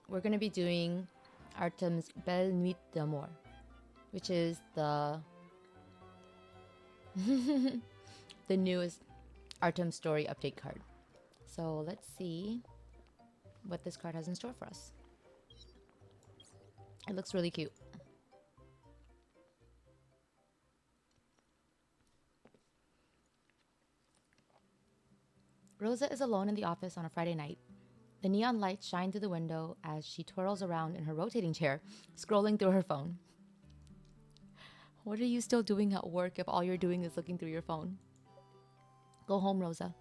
we're going to be doing Artem's Belle Nuit d'Amour, which is the the newest Artem story update card. So let's see what this card has in store for us. It looks really cute. Rosa is alone in the office on a Friday night. The neon lights shine through the window as she twirls around in her rotating chair, scrolling through her phone. What are you still doing at work if all you're doing is looking through your phone? Go home, Rosa.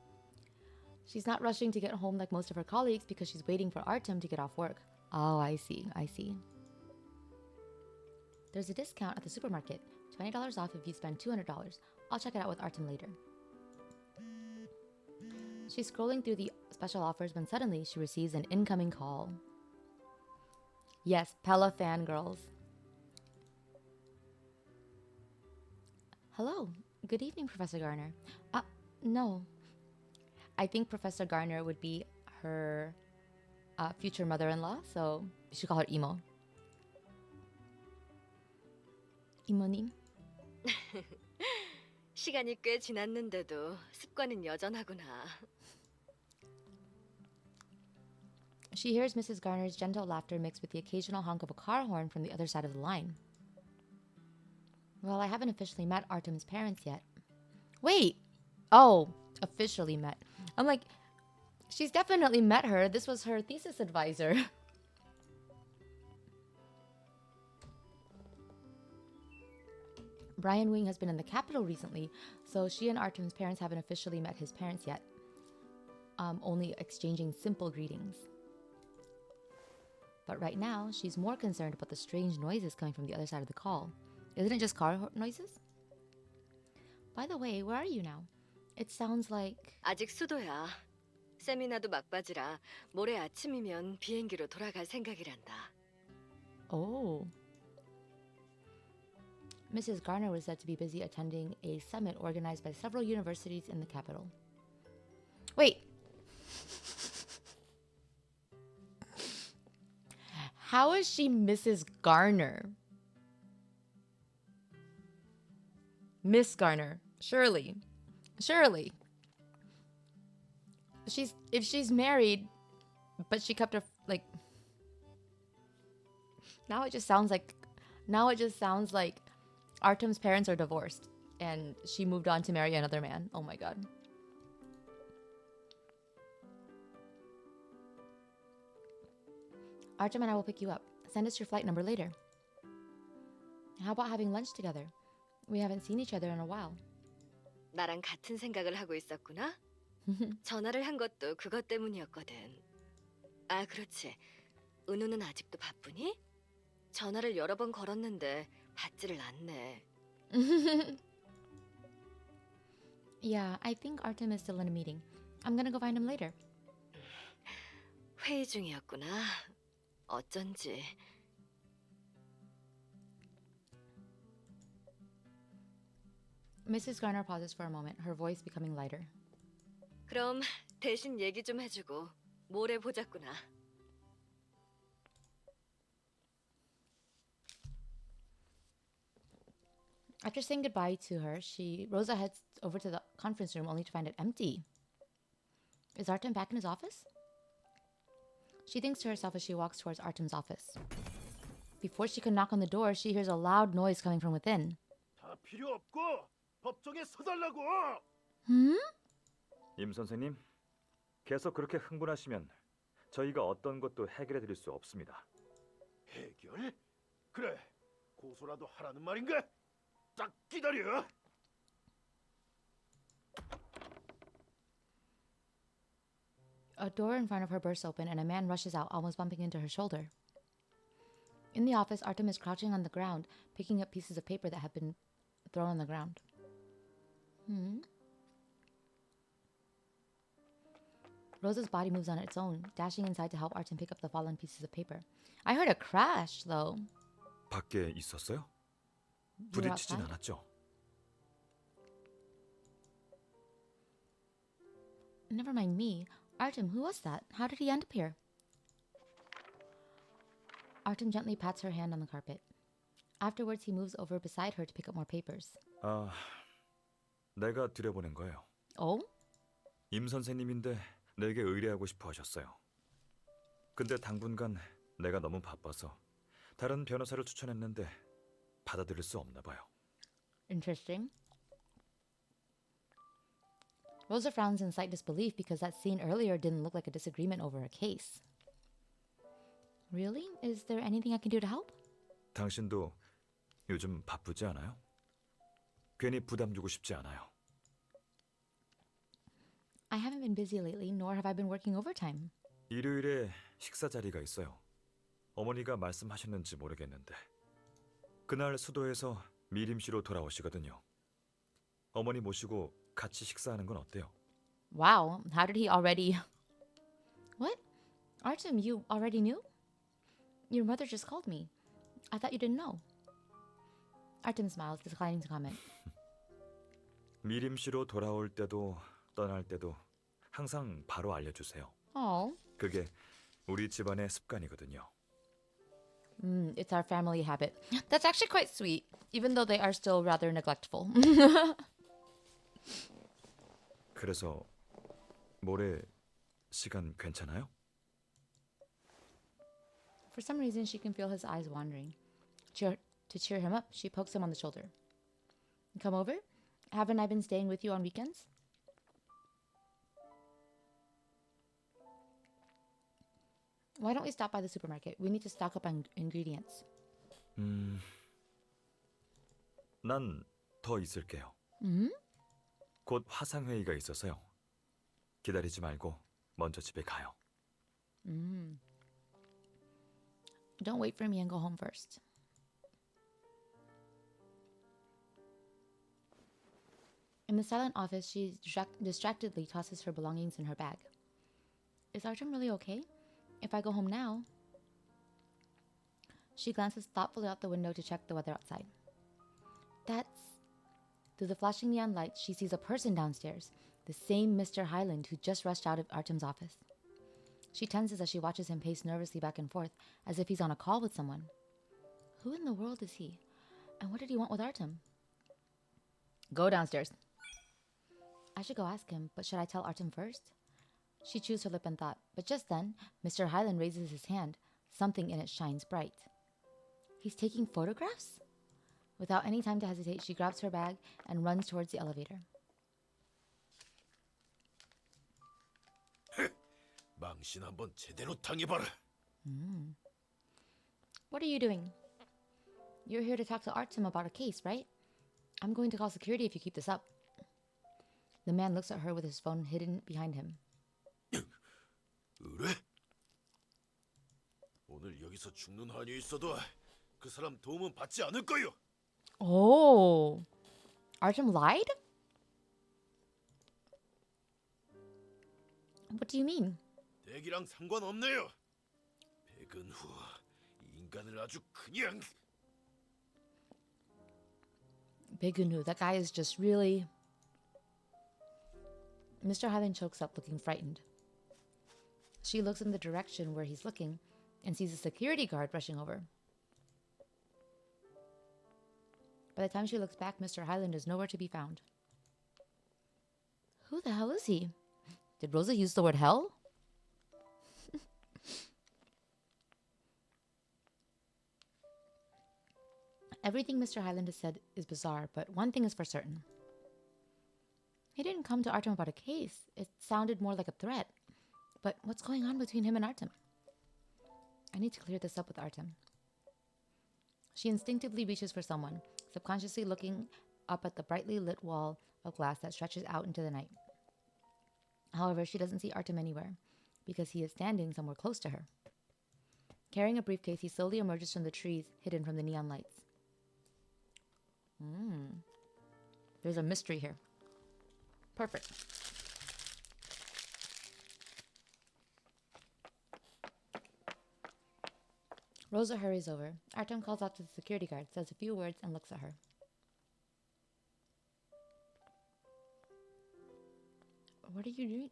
She's not rushing to get home like most of her colleagues because she's waiting for Artem to get off work. Oh, I see. There's a discount at the supermarket. $20 off if you spend $200. I'll check it out with Artem later. She's scrolling through the special offers when suddenly she receives an incoming call. Yes, Pella fangirls. Hello. Good evening, Professor Garner. No. I think Professor Garner would be her future mother-in-law, so you should call her Imo. 이모님. 시간이 꽤 지났는데도 습관은 여전하구나. She hears Mrs. Garner's gentle laughter mixed with the occasional honk of a car horn from the other side of the line. Well, I haven't officially met Artem's parents yet. Wait! Oh, officially met. I'm like, she's definitely met her. This was her thesis advisor. Brian Wing has been in the capital recently, so she and Artem's parents haven't officially met his parents yet. Only exchanging simple greetings. But right now, she's more concerned about the strange noises coming from the other side of the call. Isn't it just car noises? By the way, where are you now? It sounds like... 아직 수도야. 세미나도 막바지라 모레 아침이면 비행기로 돌아갈 생각이란다. Oh. Mrs. Garner was said to be busy attending a summit organized by several universities in the capital. Wait! How is she Mrs. Garner? Miss Garner. Surely. If she's married, but she kept her, like... Now it just sounds like Artem's parents are divorced and she moved on to marry another man. Oh my god. Artem and I will pick you up. Send us your flight number later. How about having lunch together? We haven't seen each other in a while. 나랑 같은 생각을 하고 있었구나? 전화를 한 것도 그것 때문이었거든. 아, 그렇지. 은우는 아직도 바쁘니? 전화를 여러 번 걸었는데 받지를 않네. Yeah, I think Artem is still in a meeting. I'm gonna go find him later. 회의 중이었구나. 어쩐지. Mrs. Garner pauses for a moment, her voice becoming lighter. 그럼 대신 얘기 좀 해주고 모레 보자꾸나. After saying goodbye to her, Rosa heads over to the conference room only to find it empty. Is Artem back in his office? She thinks to herself as she walks towards Artem's office. Before she can knock on the door, she hears a loud noise coming from within. 다 필요 없고 법정에 서달라고. 임 선생님, 계속 그렇게 흥분하시면 저희가 어떤 것도 해결해 드릴 수 없습니다. 해결? 그래, 고소라도 하라는 말인가? 딱 기다려. A door in front of her bursts open and a man rushes out, almost bumping into her shoulder. In the office, Artem is crouching on the ground, picking up pieces of paper that have been thrown on the ground. Rosa's body moves on its own, dashing inside to help Artem pick up the fallen pieces of paper. I heard a crash, though. 밖에 있었어요? You were 부딪히진 outside? 않았죠? Never mind me. Artem, who was that? How did he end up here? Artem gently pats her hand on the carpet. Afterwards, he moves over beside her to pick up more papers. 아, 내가 들여보낸 거예요. Oh? 임 선생님인데 내게 의뢰하고 싶어 하셨어요. 근데 당분간 내가 너무 바빠서 다른 변호사를 추천했는데 받아들일 수 없나 봐요. Interesting. Rosa frowns in slight disbelief because that scene earlier didn't look like a disagreement over a case. Really? Is there anything I can do to help? 당신도 요즘 바쁘지 않아요? 괜히 부담 주고 싶지 않아요. I haven't been busy lately, nor have I been working overtime. 일요일에 식사 자리가 있어요. 어머니가 말씀하셨는지 모르겠는데 그날 수도에서 미림 씨로 돌아오시거든요. 어머니 모시고 같이 식사하는 건 어때요? Wow, how did he already... What? Artem, you already knew? Your mother just called me. I thought you didn't know. Artem smiles, declining to comment. 미림 씨로 돌아올 때도 떠날 때도 항상 바로 알려주세요. Oh. 그게 우리 집안의 습관이거든요. It's our family habit. That's actually quite sweet, even though they are still rather neglectful. 그래서 모레 시간 괜찮아요? For some reason, she can feel his eyes wandering. To cheer him up, she pokes him on the shoulder. Come over? Haven't I been staying with you on weekends? Why don't we stop by the supermarket? We need to stock up on ingredients. 난 더 있을게요. 곧 화상회의가 있어서요. 기다리지 말고 먼저 집에 가요. Don't wait for me and go home first. In the silent office, she distractedly tosses her belongings in her bag. Is Artem really okay? If I go home now... She glances thoughtfully out the window to check the weather outside. Through the flashing neon lights, she sees a person downstairs, the same Mr. Hyland who just rushed out of Artem's office. She tenses as she watches him pace nervously back and forth, as if he's on a call with someone. Who in the world is he? And what did he want with Artem? Go downstairs. I should go ask him, but should I tell Artem first? She chews her lip in thought, but just then, Mr. Hyland raises his hand. Something in it shines bright. He's taking photographs? Without any time to hesitate, she grabs her bag and runs towards the elevator. 망신 한번 제대로 당해봐라. What are you doing? You're here to talk to Artem about a case, right? I'm going to call security if you keep this up. The man looks at her with his phone hidden behind him. 그래? 오늘 여기서 죽는 한이 있어도 그 사람 도움은 받지 않을 거요. Oh, Artem lied? What do you mean? 대기랑 상관없네요. 백은 후 이 인간을 아주 그냥. Begunu, that guy is just really... Mr. Hyland chokes up, looking frightened. She looks in the direction where he's looking and sees a security guard rushing over. By the time she looks back, Mr. Hyland is nowhere to be found. Who the hell is he? Did Rosa use the word hell? Everything Mr. Hyland has said is bizarre, but one thing is for certain. He didn't come to Artem about a case. It sounded more like a threat. But what's going on between him and Artem? I need to clear this up with Artem. She instinctively reaches for someone, subconsciously looking up at the brightly lit wall of glass that stretches out into the night. However, she doesn't see Artem anywhere, because he is standing somewhere close to her. Carrying a briefcase, he slowly emerges from the trees, hidden from the neon lights. There's a mystery here. Perfect. Rosa hurries over. Artem calls out to the security guard, says a few words, and looks at her. What are you doing?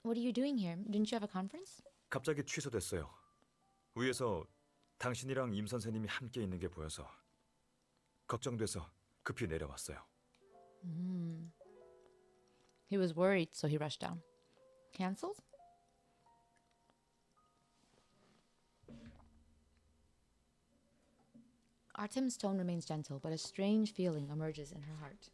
What are you doing here? Didn't you have a conference? 갑자기 취소됐어요. 위에서 당신이랑 임 선생님이 함께 있는 게 보여서 걱정돼서 급히 내려왔어요. He was worried, so he rushed down. Cancelled? Artem's tone remains gentle, but a strange feeling emerges in her heart.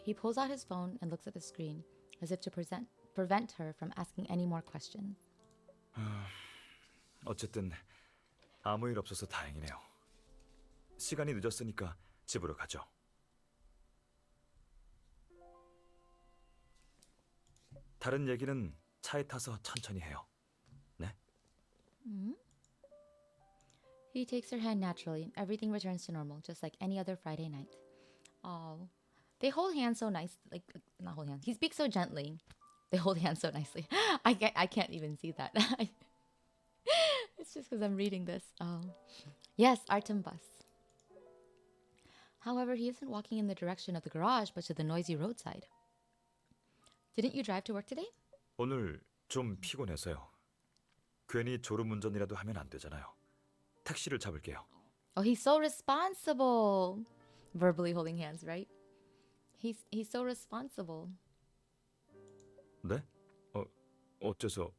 He pulls out his phone and looks at the screen, as if to prevent her from asking any more questions. 어쨌든 아무 일 없어서 다행이네요. 시간이 늦었으니까 집으로 가죠. 다른 얘기는 차에 타서 천천히 해요. 네? He takes her hand naturally. Everything returns to normal, just like any other Friday night. Oh, they hold hands so nice. Like not hold hands. He speaks so gently. They hold hands so nicely. I can't even see that. It's just because I'm reading this. Oh, yes, Artem bus. However, he isn't walking in the direction of the garage, but to the noisy roadside. Didn't you drive to work today? 오늘 좀 피곤해서요. 괜히 졸음운전이라도 하면 안 되잖아요. 택시를 잡을게요. Oh, he's so responsible. Verbally holding hands, right? He's so responsible. 네? 어째서?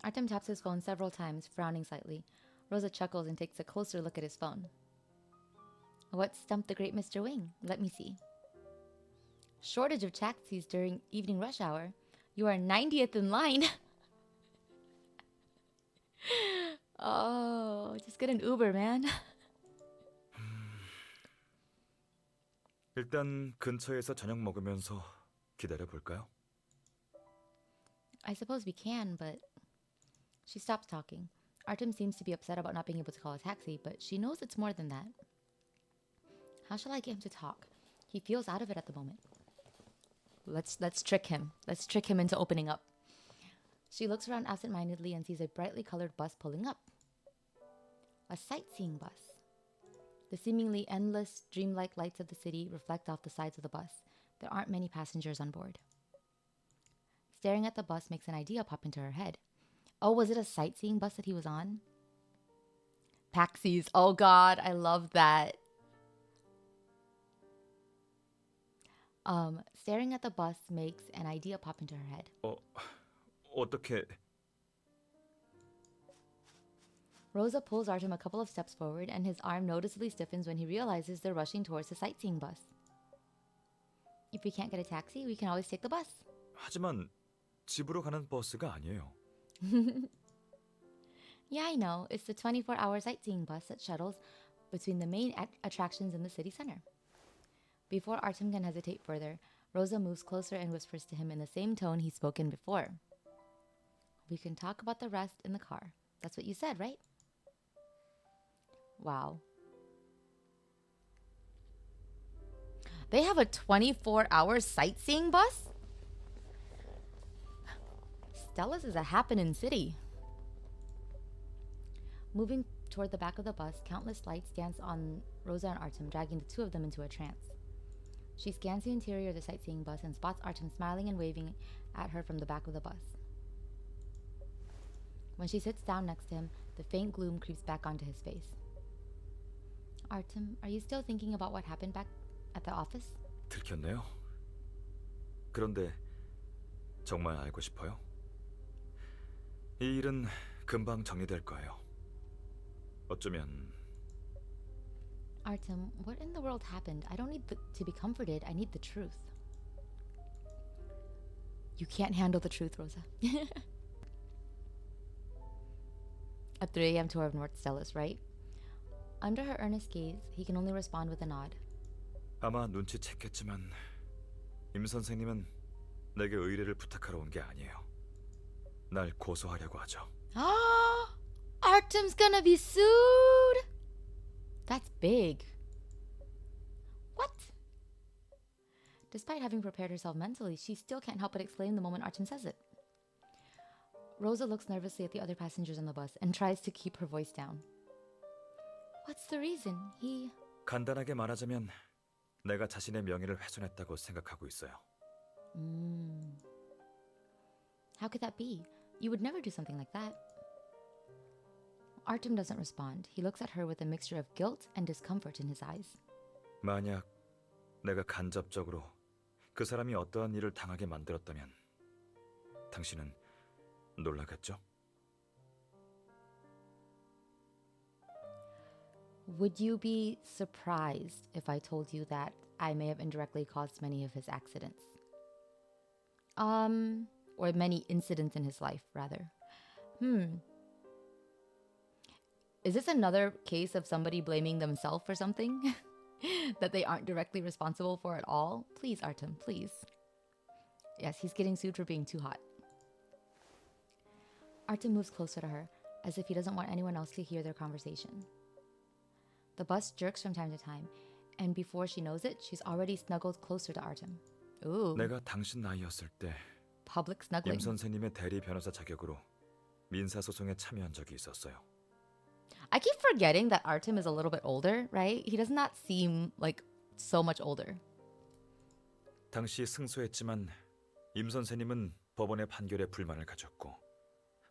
Artem taps his phone several times, frowning slightly. Rosa chuckles and takes a closer look at his phone. What stumped the great Mr. Wing? Let me see. Shortage of taxis during evening rush hour. You are 90th in line. Oh, just get an Uber, man. 일단 근처에서 저녁 먹으면서 기다려 볼까요? I suppose we can, but... She stops talking. Artem seems to be upset about not being able to call a taxi, but she knows it's more than that. How shall I get him to talk? He feels out of it at the moment. Let's trick him. Let's trick him into opening up. She looks around absent-mindedly and sees a brightly colored bus pulling up. A sightseeing bus. The seemingly endless, dreamlike lights of the city reflect off the sides of the bus. There aren't many passengers on board. Staring at the bus makes an idea pop into her head. Oh, was it a sightseeing bus that he was on? Taxis. Oh God, I love that. Staring at the bus makes an idea pop into her head. 어떻게? Rosa pulls Artem a couple of steps forward, and his arm noticeably stiffens when he realizes they're rushing towards the sightseeing bus. If we can't get a taxi, we can always take the bus. 하지만 집으로 가는 버스가 아니에요. Yeah, I know. It's the 24-hour sightseeing bus that shuttles between the main attractions in the city center. Before Artem can hesitate further, Rosa moves closer and whispers to him in the same tone he's spoken before. We can talk about the rest in the car. That's what you said, right? Wow. They have a 24-hour sightseeing bus? Stella's is a happening city. Moving toward the back of the bus, countless lights dance on Rosa and Artem, dragging the two of them into a trance. She scans the interior of the sightseeing bus and spots Artem smiling and waving at her from the back of the bus. When she sits down next to him, the faint gloom creeps back onto his face. Artem, are you still thinking about what happened back at the office? 들켰네요. 그런데 정말 알고 싶어요? 이 일은 금방 정리될 거예요. 어쩌면 Artem, what in the world happened? I don't need to be comforted. I need the truth. You can't handle the truth, Rosa. A 3 a.m. tour of North Stella's, right? Under her earnest gaze, he can only respond with a nod. 아마 눈치챘겠지만 임 선생님은 내게 의뢰를 부탁하러 온 게 아니에요. 날 고소하려고 하죠. Ah, Artem's gonna be sued. That's big. What? Despite having prepared herself mentally, she still can't help but exclaim the moment Artem says it. Rosa looks nervously at the other passengers on the bus and tries to keep her voice down. What's the reason? 간단하게 말하자면 내가 자신의 명예를 훼손했다고 생각하고 있어요. How could that be? You would never do something like that. Artem doesn't respond. He looks at her with a mixture of guilt and discomfort in his eyes. 만약 내가 간접적으로 그 사람이 어떠한 일을 당하게 만들었다면 당신은 놀라겠죠? Would you be surprised if I told you that I may have indirectly caused many of his accidents? Or many incidents in his life, rather. Is this another case of somebody blaming themselves for something that they aren't directly responsible for at all? Please, Artem, please. Yes, he's getting sued for being too hot. Artem moves closer to her, as if he doesn't want anyone else to hear their conversation. The bus jerks from time to time, and before she knows it, she's already snuggled closer to Artem. Ooh, 내가 당신 나이였을 때 public snuggling. 임 선생님의 대리 변호사 자격으로 민사소송에 참여한 적이 있었어요. I keep forgetting that Artem is a little bit older, right? He does not seem like so much older. 당시 승소했지만 임 선생님은 법원의 판결에 불만을 가졌고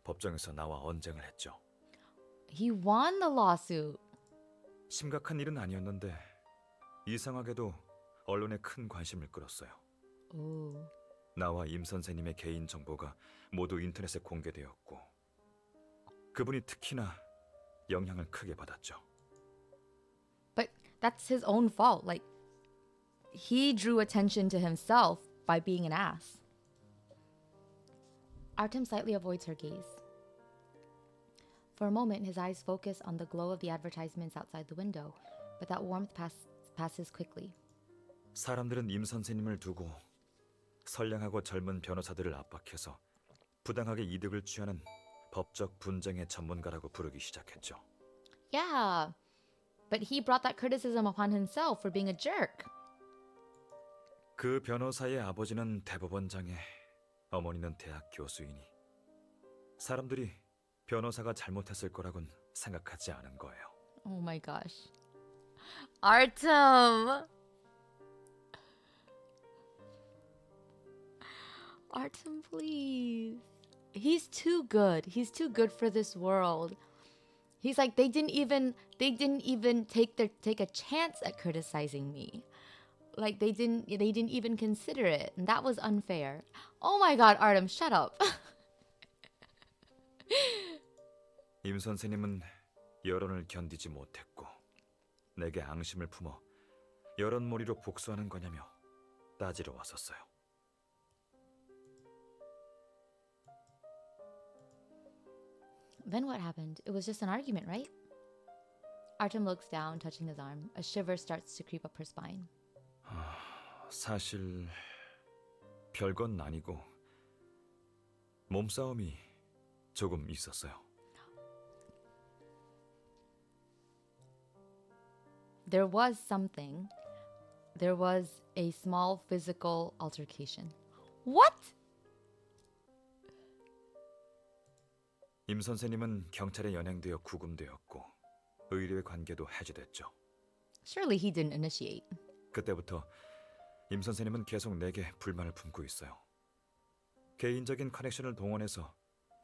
법정에서 나와 언쟁을 했죠. He won the lawsuit. 심각한 일은 아니었는데 이상하게도 언론에 큰 관심을 끌었어요. Ooh. 나와 임 선생님의 개인 정보가 모두 인터넷에 공개되었고 그분이 특히나 영향을 크게 받았죠. But that's his own fault. Like, he drew attention to himself by being an ass. Artem slightly avoids her gaze. For a moment, his eyes focus on the glow of the advertisements outside the window, but that warmth passes quickly. 사람들은 임 선생님을 두고 선량하고 젊은 변호사들을 압박해서 부당하게 이득을 취하는 법적 분쟁의 전문가라고 부르기 시작했죠. Yeah, but he brought that criticism upon himself for being a jerk. 그 변호사의 아버지는 대법원장에 어머니는 대학 교수이니 사람들이 변호사가 잘못했을 거라곤 생각하지 않은 거예요. Oh my gosh. Artem! Artem, please. He's too good. He's too good for this world. He's like, they didn't even take a chance at criticizing me. Like they didn't even consider it. And that was unfair. Oh my god, Artem, shut up. 임 선생님은 여론을 견디지 못했고 내게 앙심을 품어 여론몰이로 복수하는 거냐며 따지러 왔었어요. Then what happened? It was just an argument, right? Artem looks down, touching his arm. A shiver starts to creep up her spine. 사실 별건 아니고 몸싸움이 조금 있었어요. There was something. There was a small physical altercation. What? 임 선생님은 경찰에 연행되어 구금되었고 의뢰 관계도 해지됐죠. Surely he didn't initiate. 그때부터 임 선생님은 계속 내게 불만을 품고 있어요. 개인적인 커넥션을 동원해서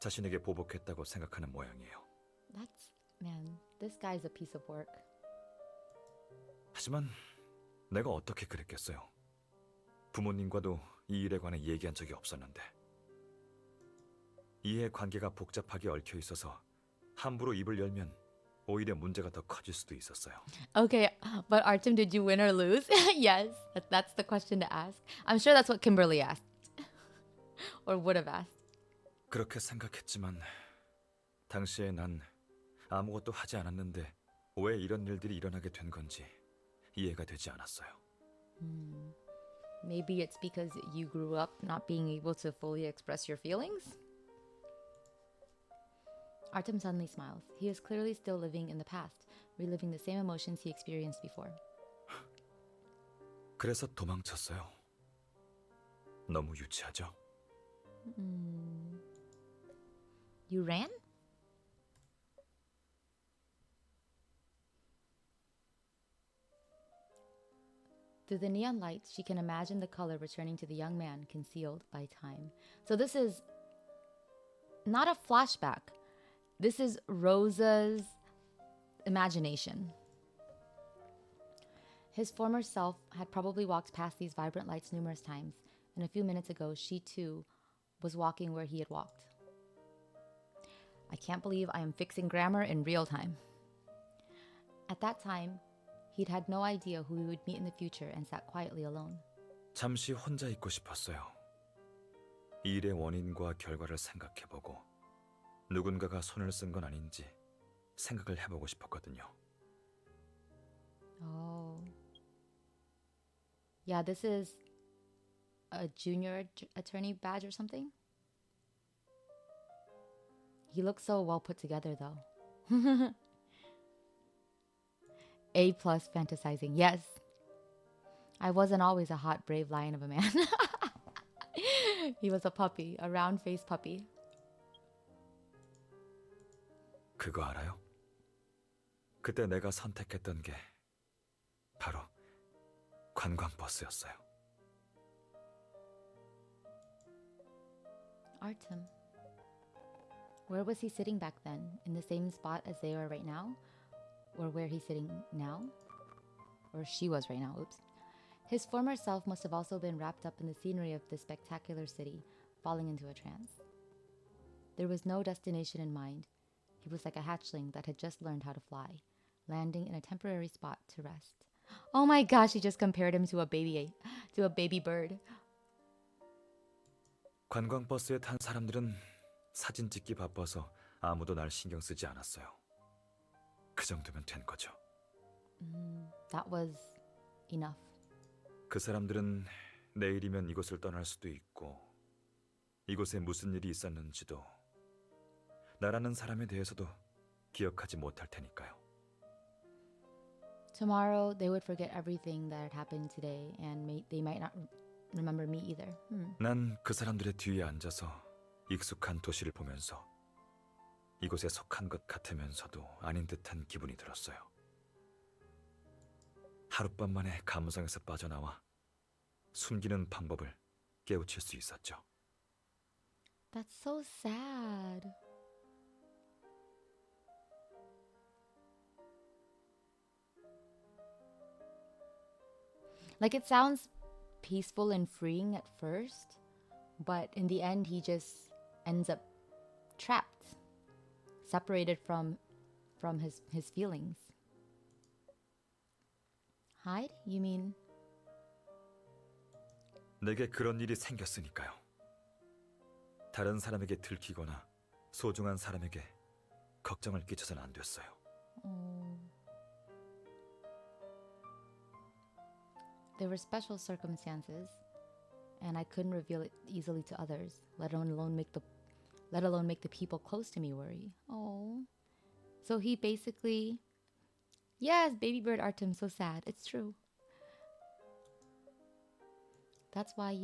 자신에게 보복했다고 생각하는 모양이에요. Man, this guy's a piece of work. 하지만 내가 어떻게 그랬겠어요. 부모님과도 이 일에 관해 얘기한 적이 없었는데 이해 관계가 복잡하게 얽혀 있어서 함부로 입을 열면 오히려 문제가 더 커질 수도 있었어요. Okay, but Artem, did you win or lose? Yes, that's the question to ask. I'm sure that's what Kimberly asked. Or would have asked. 그렇게 생각했지만 당시에 난 아무것도 하지 않았는데 왜 이런 일들이 일어나게 된 건지 이해가 되지 않았어요. Maybe it's because you grew up not being able to fully express your feelings? Artem suddenly smiles. He is clearly still living in the past, reliving the same emotions he experienced before. 그래서 도망쳤어요. 너무 유치하죠? You ran? Through the neon lights, she can imagine the color returning to the young man concealed by time. So this is not a flashback. This is Rosa's imagination. His former self had probably walked past these vibrant lights numerous times, and a few minutes ago, she too was walking where he had walked. I can't believe I am fixing grammar in real time. At that time, he'd had no idea who he would meet in the future and sat quietly alone. 잠시 혼자 있고 싶었어요. 이 일의 원인과 결과를 생각해보고 누군가가 손을 쓴 건 아닌지 생각을 해보고 싶었거든요. Oh. Yeah, this is a junior attorney badge or something. He looks so well put together though. A+ fantasizing. Yes. I wasn't always a hot, brave lion of a man. He was a puppy, a round-faced puppy. 그거 알아요? 그때 내가 선택했던 게 바로 관광버스였어요. Artem. Where was he sitting back then? In the same spot as they are right now? Or where he's sitting now? Or she was right now, oops. His former self must have also been wrapped up in the scenery of this spectacular city, falling into a trance. There was no destination in mind. He was like a hatchling that had just learned how to fly, landing in a temporary spot to rest. Oh my gosh, he just compared him to a baby bird. 관광버스에 탄 사람들은 사진 찍기 바빠서 아무도 날 신경 쓰지 않았어요. 그 정도면 된 거죠. That was enough. 그 사람들은 내일이면 이곳을 떠날 수도 있고 이곳에 무슨 일이 있었는지도 나라는 사람에 대해서도 기억하지 못할 테니까요. Tomorrow they would forget everything that had happened today and they might not remember me either. 난 그 사람들의 뒤에 앉아서 익숙한 도시를 보면서 이곳에 속한 것 같으면서도 아닌 듯한 기분이 들었어요. 하룻밤 만에 감성에서 빠져나와 숨기는 방법을 깨우칠 수 있었죠. That's so sad. Like it sounds peaceful and freeing at first, but in the end he just ends up trapped, separated from his feelings. Hide? You mean? 내게 그런 일이 생겼으니까요. 다른 사람에게 들키거나 소중한 사람에게 걱정을 끼쳐서는 안 됐어요. There were special circumstances, and I couldn't reveal it easily to others, let alone make the people close to me worry. Oh, so he basically, yes, baby bird Artem, so sad. It's true. That's why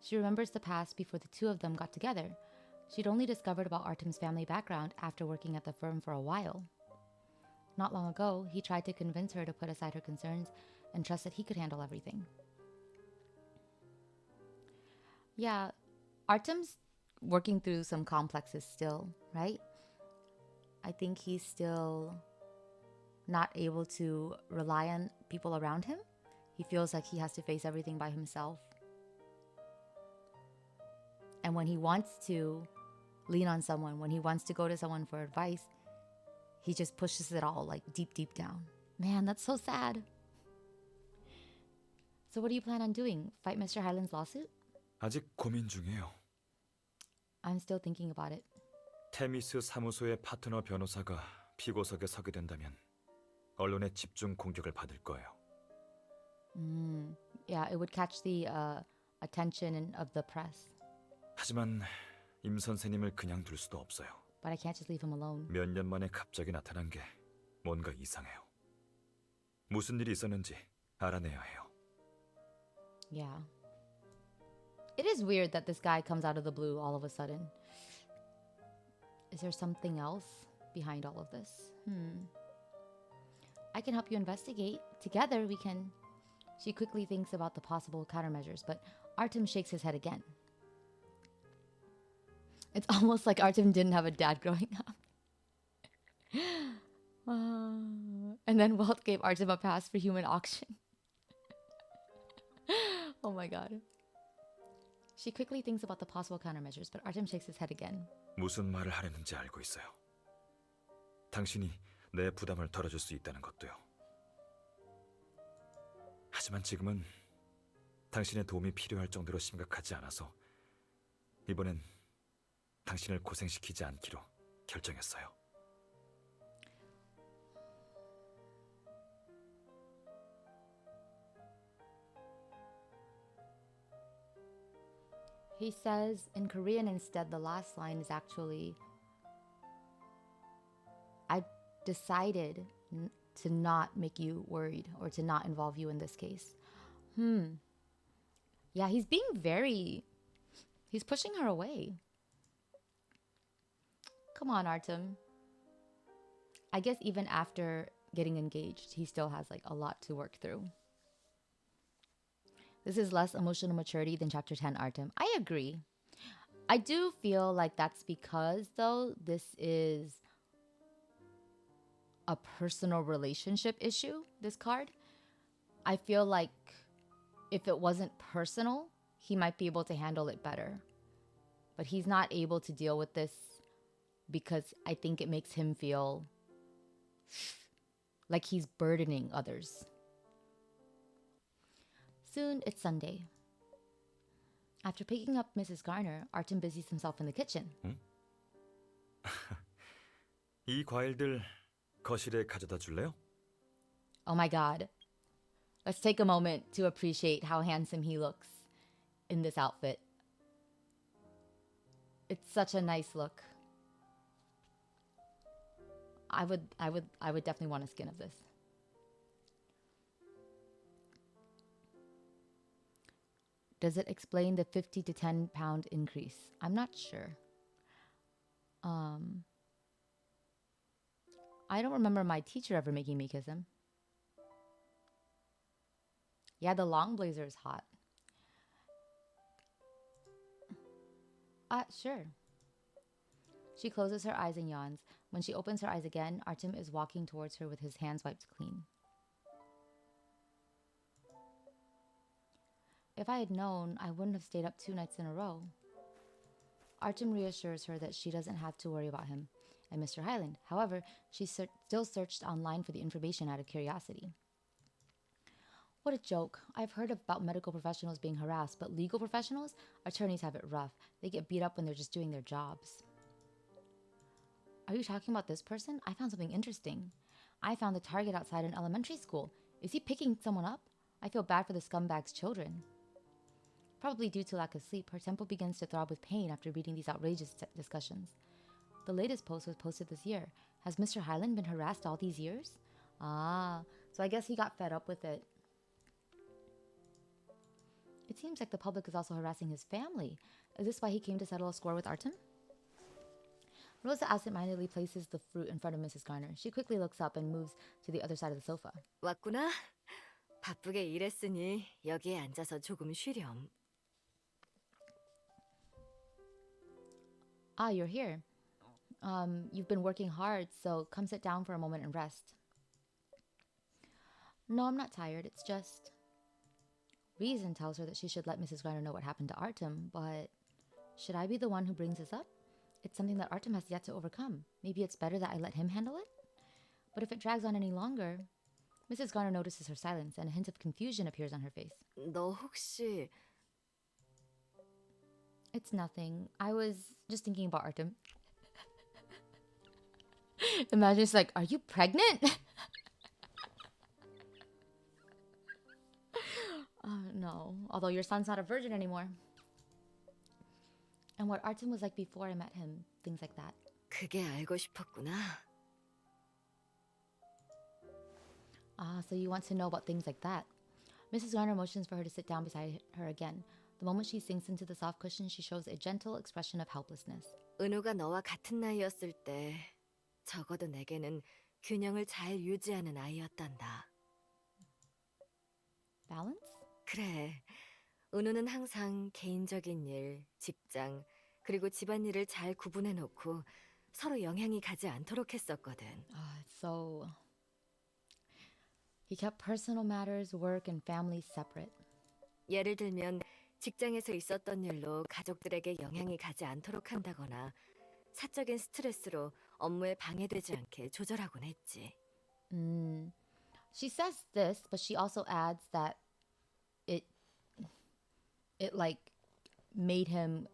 she remembers the past before the two of them got together. She'd only discovered about Artem's family background after working at the firm for a while. Not long ago, he tried to convince her to put aside her concerns and trust that he could handle everything. Yeah, Artem's working through some complexes still, right? I think he's still not able to rely on people around him. He feels like he has to face everything by himself. And when he wants to lean on someone, when he wants to go to someone for advice, he just pushes it all like deep down. Man, that's so sad. So what do you plan on doing? Fight Mr. Hyland's lawsuit? 아직 고민 중이에요. I'm still thinking about it. 테미스 사무소의 파트너 변호사가 피고석에 서게 된다면 언론의 집중 공격을 받을 거예요. Yeah, it would catch the attention of the press. 하지만 임 선생님을 그냥 둘 수도 없어요. But I can't just leave him alone. 몇 년 만에 갑자기 나타난 게 뭔가 이상해요. 무슨 일이 있었는지 알아내야 해요. Yeah. It is weird that this guy comes out of the blue all of a sudden. Is there something else behind all of this? I can help you investigate. Together we can She quickly thinks about the possible countermeasures, but Artem shakes his head again. It's almost like Artem didn't have a dad growing up. And then Walt gave Artem a pass for human auction. Oh my god. She quickly thinks about the possible countermeasures, but Artem shakes his head again. 무슨 말을 하려는지 알고 있어요. 당신이 내 부담을 덜어줄 수 있다는 것도요. 하지만 지금은 당신의 도움이 필요할 정도로 심각하지 않아서 이번엔 당신을 고생시키지 않기로 결정했어요. He says in Korean instead, the last line is actually, I decided to not make you worried or to not involve you in this case. Yeah, he's being he's pushing her away. Come on, Artem. I guess even after getting engaged, he still has like a lot to work through. This is less emotional maturity than chapter 10, Artem. I agree. I do feel like that's because, though, this is a personal relationship issue, this card. I feel like if it wasn't personal, he might be able to handle it better. But he's not able to deal with this because I think it makes him feel like he's burdening others. Soon, it's Sunday. After picking up Mrs. Garner, Artem busies himself in the kitchen. 이 과일들 거실에 가져다 줄래요? Oh my god. Let's take a moment to appreciate how handsome he looks in this outfit. It's such a nice look. I would definitely want a skin of this. Does it explain the 50 to 10 pound increase? I'm not sure. I don't remember my teacher ever making me kiss him. Yeah, the long blazer is hot. Sure. She closes her eyes and yawns. When she opens her eyes again, Artem is walking towards her with his hands wiped clean. If I had known, I wouldn't have stayed up 2 nights in a row. Artem reassures her that she doesn't have to worry about him and Mr. Hyland. However, she still searched online for the information out of curiosity. What a joke. I've heard about medical professionals being harassed, but legal professionals? Attorneys have it rough. They get beat up when they're just doing their jobs. Are you talking about this person? I found something interesting. I found the target outside an elementary school. Is he picking someone up? I feel bad for the scumbag's children. Probably due to lack of sleep, her temple begins to throb with pain after reading these outrageous discussions. The latest post was posted this year. Has Mr. Hyland been harassed all these years? So I guess he got fed up with it. It seems like the public is also harassing his family. Is this why he came to settle a score with Artem? Rosa absentmindedly places the fruit in front of Mrs. Garner. She quickly looks up and moves to the other side of the sofa. 왔구나. 바쁘게 일했으니 여기에 앉아서 조금 쉬렴. You're here. You've been working hard, so come sit down for a moment and rest. No, I'm not tired. It's just... Reason tells her that she should let Mrs. Garner know what happened to Artem, but should I be the one who brings this up? It's something that Artem has yet to overcome. Maybe it's better that I let him handle it? But if it drags on any longer... Mrs. Garner notices her silence, and a hint of confusion appears on her face. 너 혹시... It's nothing. I was just thinking about Artem. Imagine it's like, are you pregnant? No. Although your son's not a virgin anymore. And what Artem was like before I met him. Things like that. 그게 알고 싶었구나. So you want to know about things like that. Mrs. Garner motions for her to sit down beside her again. The moment she sinks into the soft cushion, she shows a gentle expression of helplessness. 은우가 너와 같은 나이였을 때 적어도 내게는 균형을 잘 유지하는 아이였단다. Balance? 그래. 은우는 항상 개인적인 일, 직장, 그리고 집안일을 잘 구분해 놓고 서로 영향이 가지 않도록 했었거든. So he kept personal matters, work, and family separate. 예를 들면 직장에서 있었던 일로 가족들에게 영향이 가지 않도록 한다거나 사적인 스트레스로 업무에 방해되지 않게 조절하곤 했지. She says this, but she also adds that it it like made him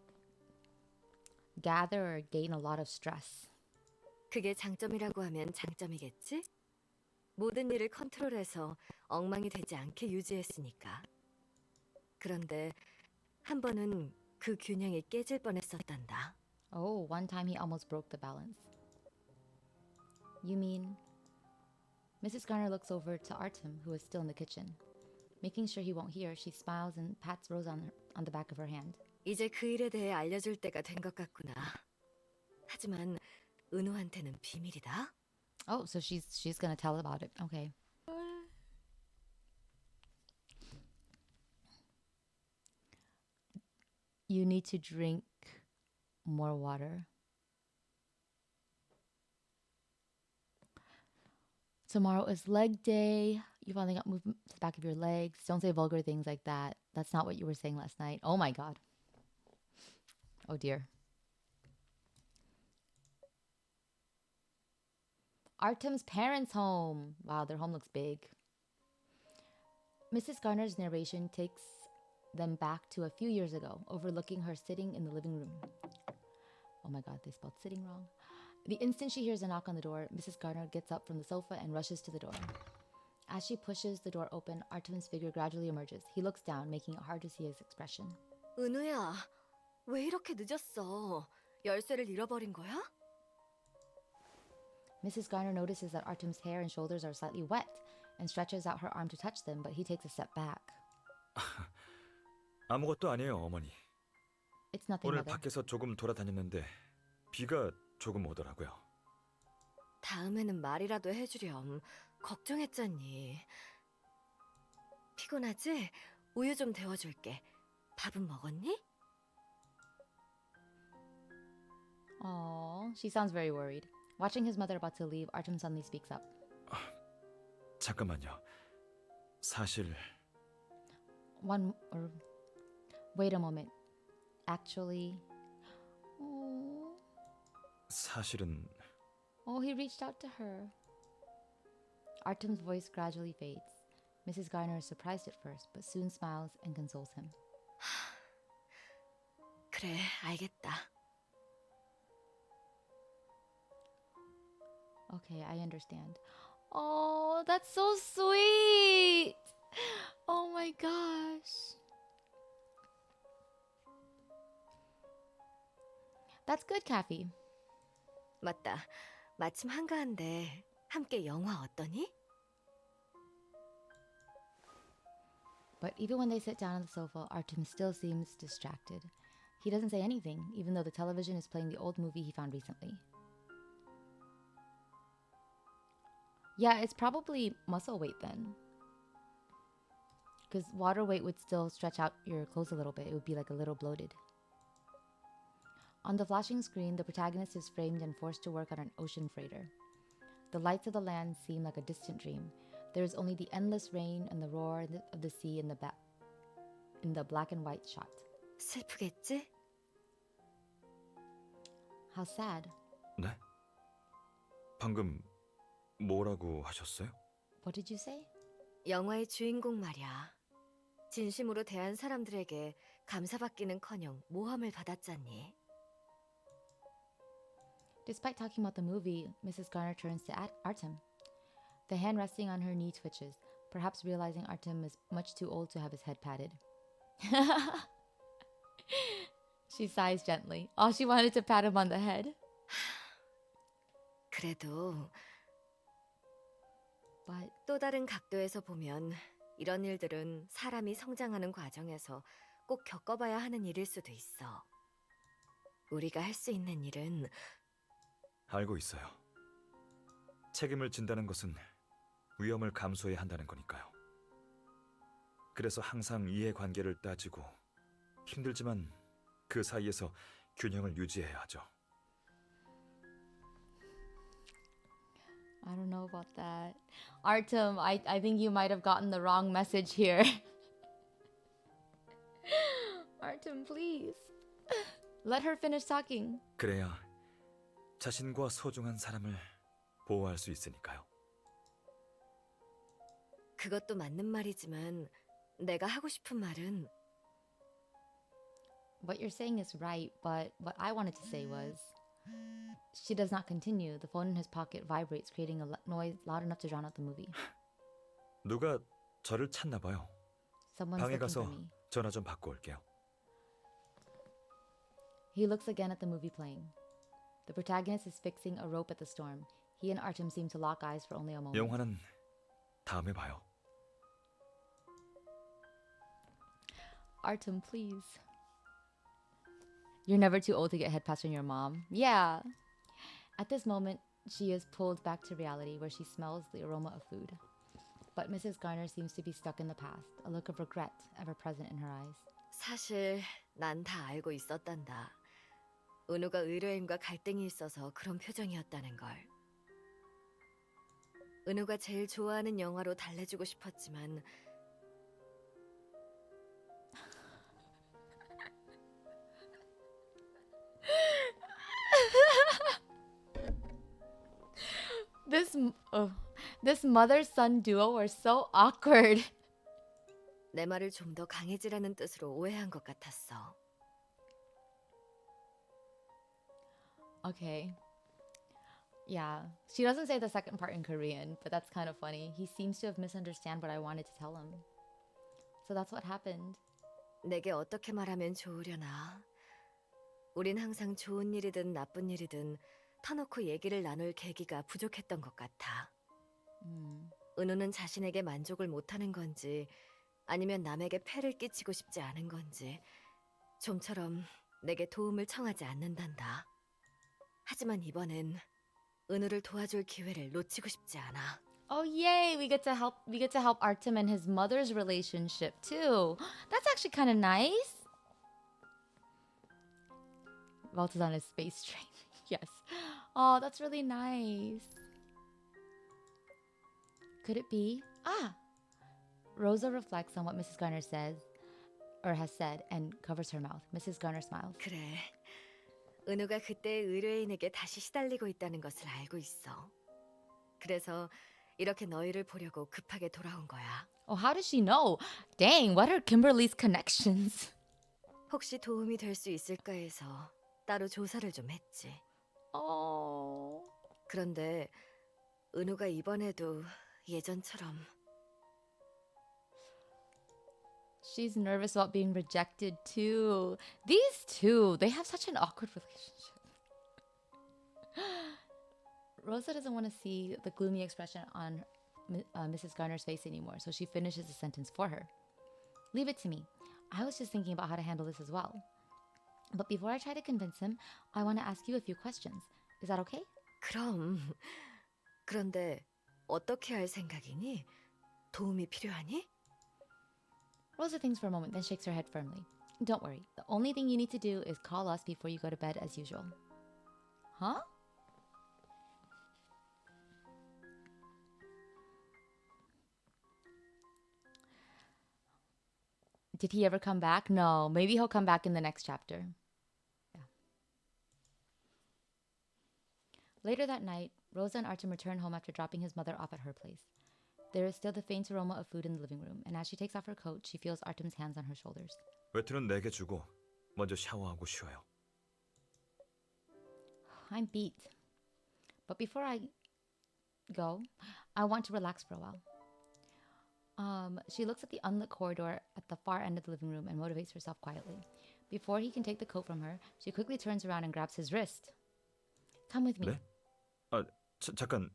gather or gain a lot of stress. 그게 장점이라고 하면 장점이겠지? 모든 일을 컨트롤해서 엉망이 되지 않게 유지했으니까. 그런데 한 번은 그 균형이 깨질 뻔했었단다. Oh, one time he almost broke the balance. You mean? Mrs. Garner looks over to Artem, who is still in the kitchen. Making sure he won't hear, she smiles and pats Rose on the back of her hand. 이제 그 일에 대해 알려줄 때가 된 것 같구나. 하지만 은우한테는 비밀이다. Oh, so she's gonna tell about it. Okay. You need to drink more water. Tomorrow is leg day. You finally got movement to the back of your legs. Don't say vulgar things like that. That's not what you were saying last night. Oh my god. Oh dear. Artem's parents' home. Wow, their home looks big. Mrs. Garner's narration takes them back to a few years ago, overlooking her sitting in the living room. Oh my god, they spelled sitting wrong. The instant she hears a knock on the door, Mrs. Garner gets up from the sofa and rushes to the door. As she pushes the door open, Artem's figure gradually emerges. He looks down, making it hard to see his expression. 은우야, 왜 이렇게 늦었어? 열쇠를 잃어버린 거야? Mrs. Garner notices that Artem's hair and shoulders are slightly wet and stretches out her arm to touch them, but he takes a step back. 아무것도 아니에요, 어머니. It's nothing, 오늘 mother. 밖에서 조금 돌아다녔는데 비가 조금 오더라고요. 다음에는 말이라도 해주렴. 걱정했잖니. 피곤하지? 우유 좀 데워줄게. 밥은 먹었니? Aww, she sounds very worried. Watching his mother about to leave, Artem suddenly speaks up. 잠깐만요. 사실 Wait a moment. Actually, oh, 사실은 he reached out to her. Artem's voice gradually fades. Mrs. Garner is surprised at first, but soon smiles and consoles him. 그래, 알겠다. Okay, I understand. Oh, that's so sweet. Oh my gosh. That's good, Kathy. 맞다. 마침 한가한데 함께 영화 어떠니? But even when they sit down on the sofa, Artem still seems distracted. He doesn't say anything, even though the television is playing the old movie he found recently. Yeah, it's probably muscle weight then. Because water weight would still stretch out your clothes a little bit. It would be like a little bloated. On the flashing screen, the protagonist is framed and forced to work on an ocean freighter. The lights of the land seem like a distant dream. There is only the endless rain and the roar of the sea in the black and white shot. 슬프겠지? How sad. 네? 방금 뭐라고 하셨어요? What did you say? 영화의 주인공 말이야. 진심으로 대한 사람들에게 감사받기는커녕 모함을 받았잖니. Despite talking about the movie, Mrs. Garner turns to Artem. The hand resting on her knee twitches, perhaps realizing Artem is much too old to have his head patted. She sighs gently. All she wanted to pat him on the head. 그래도 But 또 다른 각도에서 보면 이런 일들은 사람이 성장하는 과정에서 꼭 겪어봐야 하는 일일 수도 있어. 우리가 할 수 있는 일은 알고 있어요. 책임을 진다는 것은 위험을 감수해야 한다는 거니까요. 그래서 항상 이해관계를 따지고 힘들지만 그 사이에서 균형을 유지해야 하죠. I don't know about that. Artem, I think you might have gotten the wrong message here. Artem, please. Let her finish talking. 그래야 자신과 소중한 사람을 보호할 수 있으니까요. 그것도 맞는 말이지만 내가 하고 싶은 말은 What you're saying is right, but what I wanted to say was she does not continue. The phone in his pocket vibrates, creating a noise loud enough to drown out the movie. 누가 저를 찾나 봐요. Someone's 방에 looking 가서 for me. 전화 좀 받고 올게요. He looks again at the movie playing. The protagonist is fixing a rope at the storm. He and Artem seem to lock eyes for only a moment. 영화는 다음에 봐요. Artem, please. You're never too old to get head past from your mom. Yeah. At this moment, she is pulled back to reality where she smells the aroma of food. But Mrs. Garner seems to be stuck in the past, a look of regret ever present in her eyes. 사실 난 다 알고 있었단다. 은우가 의뢰인과 갈등이 있어서 그런 표정이었다는 걸. 은우가 제일 좋아하는 영화로 달래주고 싶었지만 This mother-son duo were so awkward. 내 말을 좀 더 강해지라는 뜻으로 오해한 것 같았어. Okay. Yeah. She doesn't say the second part in Korean, but that's kind of funny. He seems to have misunderstood what I wanted to tell him. So that's what happened. 내게 어떻게 말하면 좋으려나. 우린 항상 좋은 일이든 나쁜 일이든 터놓고 얘기를 나눌 계기가 부족했던 것 같아. 은우는 자신에게 만족을 못하는 건지 아니면 남에게 폐를 끼치고 싶지 않은 건지 좀처럼 내게 도움을 청하지 않는단다. 하지만 이번엔 은우를 도와줄 기회를 놓치고 싶지 않아. Oh yay, we get to help Artem and his mother's relationship too. That's actually kind of nice. Walt is on his space train. Yes. Oh, that's really nice. Could it be? Rosa reflects on what Mrs. Garner says or has said and covers her mouth. Mrs. Garner smiles. 그래. 은우가 그때 의뢰인에게 다시 시달리고 있다는 것을 알고 있어. 그래서 이렇게 너희를 보려고 급하게 돌아온 거야. Oh, how does she know? Dang, what are Kimberly's connections? 혹시 도움이 될 수 있을까 해서 따로 조사를 좀 했지. Oh. 그런데 은우가 이번에도 예전처럼 She's nervous about being rejected too. These two, they have such an awkward relationship. Rosa doesn't want to see the gloomy expression on Mrs. Garner's face anymore, so she finishes the sentence for her. Leave it to me. I was just thinking about how to handle this as well. But before I try to convince him, I want to ask you a few questions. Is that okay? 그럼. 그런데 어떻게 할 생각이니? 도움이 필요하니? Rosa thinks for a moment, then shakes her head firmly. Don't worry. The only thing you need to do is call us before you go to bed as usual. Huh? Did he ever come back? No. Maybe he'll come back in the next chapter. Yeah. Later that night, Rosa and Artem return home after dropping his mother off at her place. There is still the faint aroma of food in the living room, and as she takes off her coat, she feels Artem's hands on her shoulders. 외투는 내게 주고 먼저 샤워하고 쉬어요. I'm beat. But before I go, I want to relax for a while. She looks at the unlit corridor at the far end of the living room and motivates herself quietly. Before he can take the coat from her, she quickly turns around and grabs his wrist. Come with me. 네? 잠깐.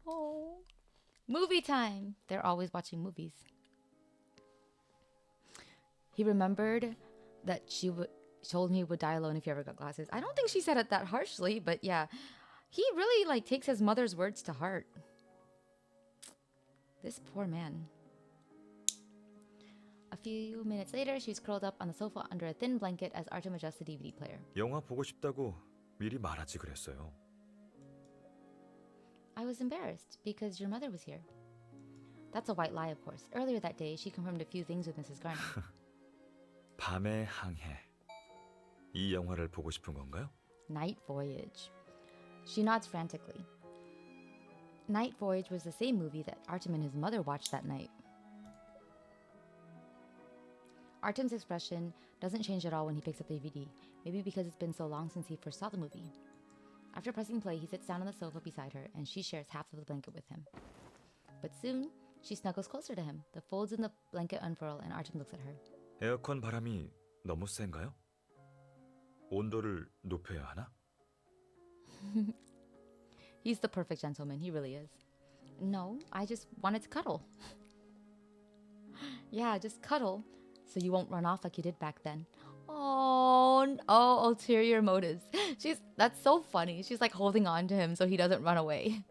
Oh, movie time. They're always watching movies. He remembered that she told me he would die alone if he ever got glasses. I don't think she said it that harshly, but yeah. He really takes his mother's words to heart. This poor man. A few minutes later, she's curled up on the sofa under a thin blanket as Artem adjusts the DVD player. 영화 보고 싶다고 미리 말하지 그랬어요. I was embarrassed because your mother was here. That's a white lie, of course. Earlier that day, she confirmed a few things with Mrs. Garner. 밤의 항해. 이 영화를 보고 싶은 건가요? Night Voyage. She nods frantically. Night Voyage was the same movie that Artem and his mother watched that night. Artem's expression doesn't change at all when he picks up the DVD, maybe because it's been so long since he first saw the movie. After pressing play, he sits down on the sofa beside her, and she shares half of the blanket with him. But soon, she snuggles closer to him. The folds in the blanket unfurl, and Artem looks at her. 에어컨 바람이 너무 센가요? 온도를 높여야 하나? He's the perfect gentleman, he really is. No, I just wanted to cuddle. Yeah, just cuddle, so you won't run off like you did back then. Oh, ulterior motives. That's so funny. She's like holding on to him so he doesn't run away.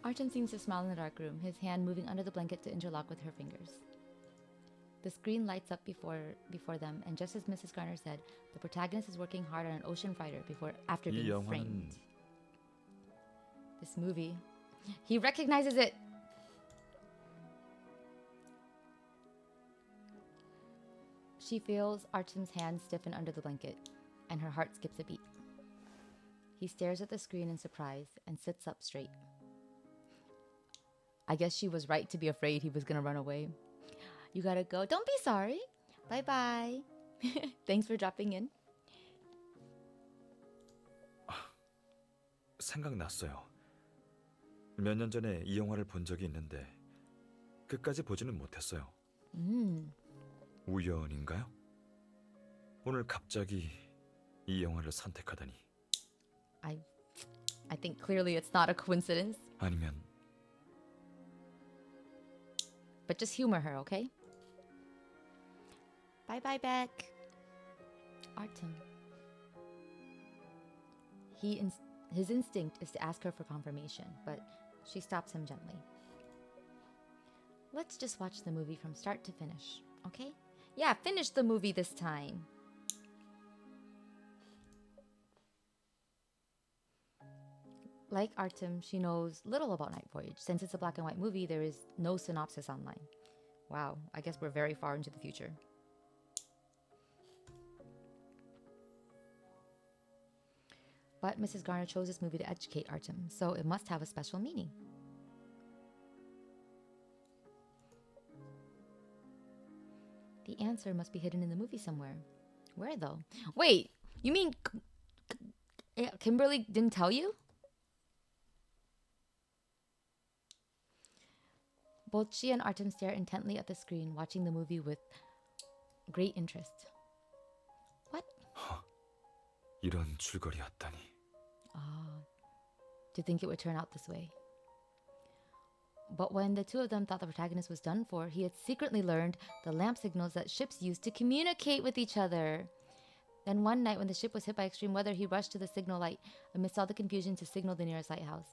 Artem seems to smile in the dark room, his hand moving under the blanket to interlock with her fingers. The screen lights up before them, and just as Mrs. Garner said, the protagonist is working hard on an ocean fighter after 이 being 영화는 framed. This movie, he recognizes it. She feels Artem's hand stiffen under the blanket, and her heart skips a beat. He stares at the screen in surprise and sits up straight. I guess she was right to be afraid he was gonna run away. You gotta go. Don't be sorry. Bye-bye. Thanks for dropping in. 생각났어요. 몇 년 전에 이 영화를 본 적이 있는데 끝까지 보지는 못했어요. 우연인가요? 오늘 갑자기 이 영화를 선택하다니. I think clearly it's not a coincidence. 아니면 But just humor her, okay? Bye-bye, Beck. Artem. His instinct is to ask her for confirmation, but she stops him gently. Let's just watch the movie from start to finish, okay? Yeah, finish the movie this time. Like Artem, she knows little about Night Voyage. Since it's a black and white movie, there is no synopsis online. Wow, I guess we're very far into the future. But Mrs. Garner chose this movie to educate Artem, so it must have a special meaning. The answer must be hidden in the movie somewhere. Where, though? Wait, you mean Kimberly didn't tell you? Both she and Artem stare intently at the screen, watching the movie with great interest. What? 이런 줄거리였다니. To think it would turn out this way. But when the two of them thought the protagonist was done for, he had secretly learned the lamp signals that ships use to communicate with each other. Then one night when the ship was hit by extreme weather, he rushed to the signal light amidst all the confusion to signal the nearest lighthouse.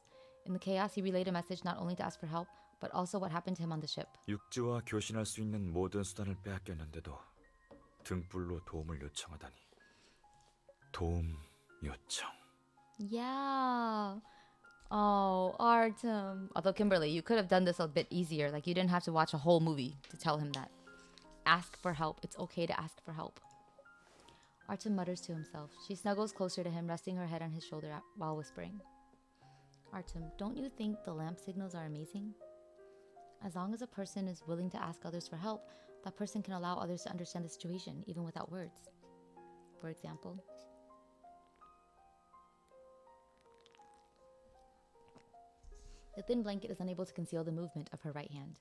In the chaos, he relayed a message not only to ask for help, but also what happened to him on the ship. 육지와 교신할 수 있는 모든 수단을 빼앗겼는데도 등불로 도움을 요청하다니. 도움 요청. Yeah. Oh, Artem. Although, Kimberly, you could have done this a bit easier. Like, you didn't have to watch a whole movie to tell him that. Ask for help. It's okay to ask for help. Artem mutters to himself. She snuggles closer to him, resting her head on his shoulder while whispering. Artem, don't you think the lamp signals are amazing? As long as a person is willing to ask others for help, that person can allow others to understand the situation, even without words. For example, the thin blanket is unable to conceal the movement of her right hand.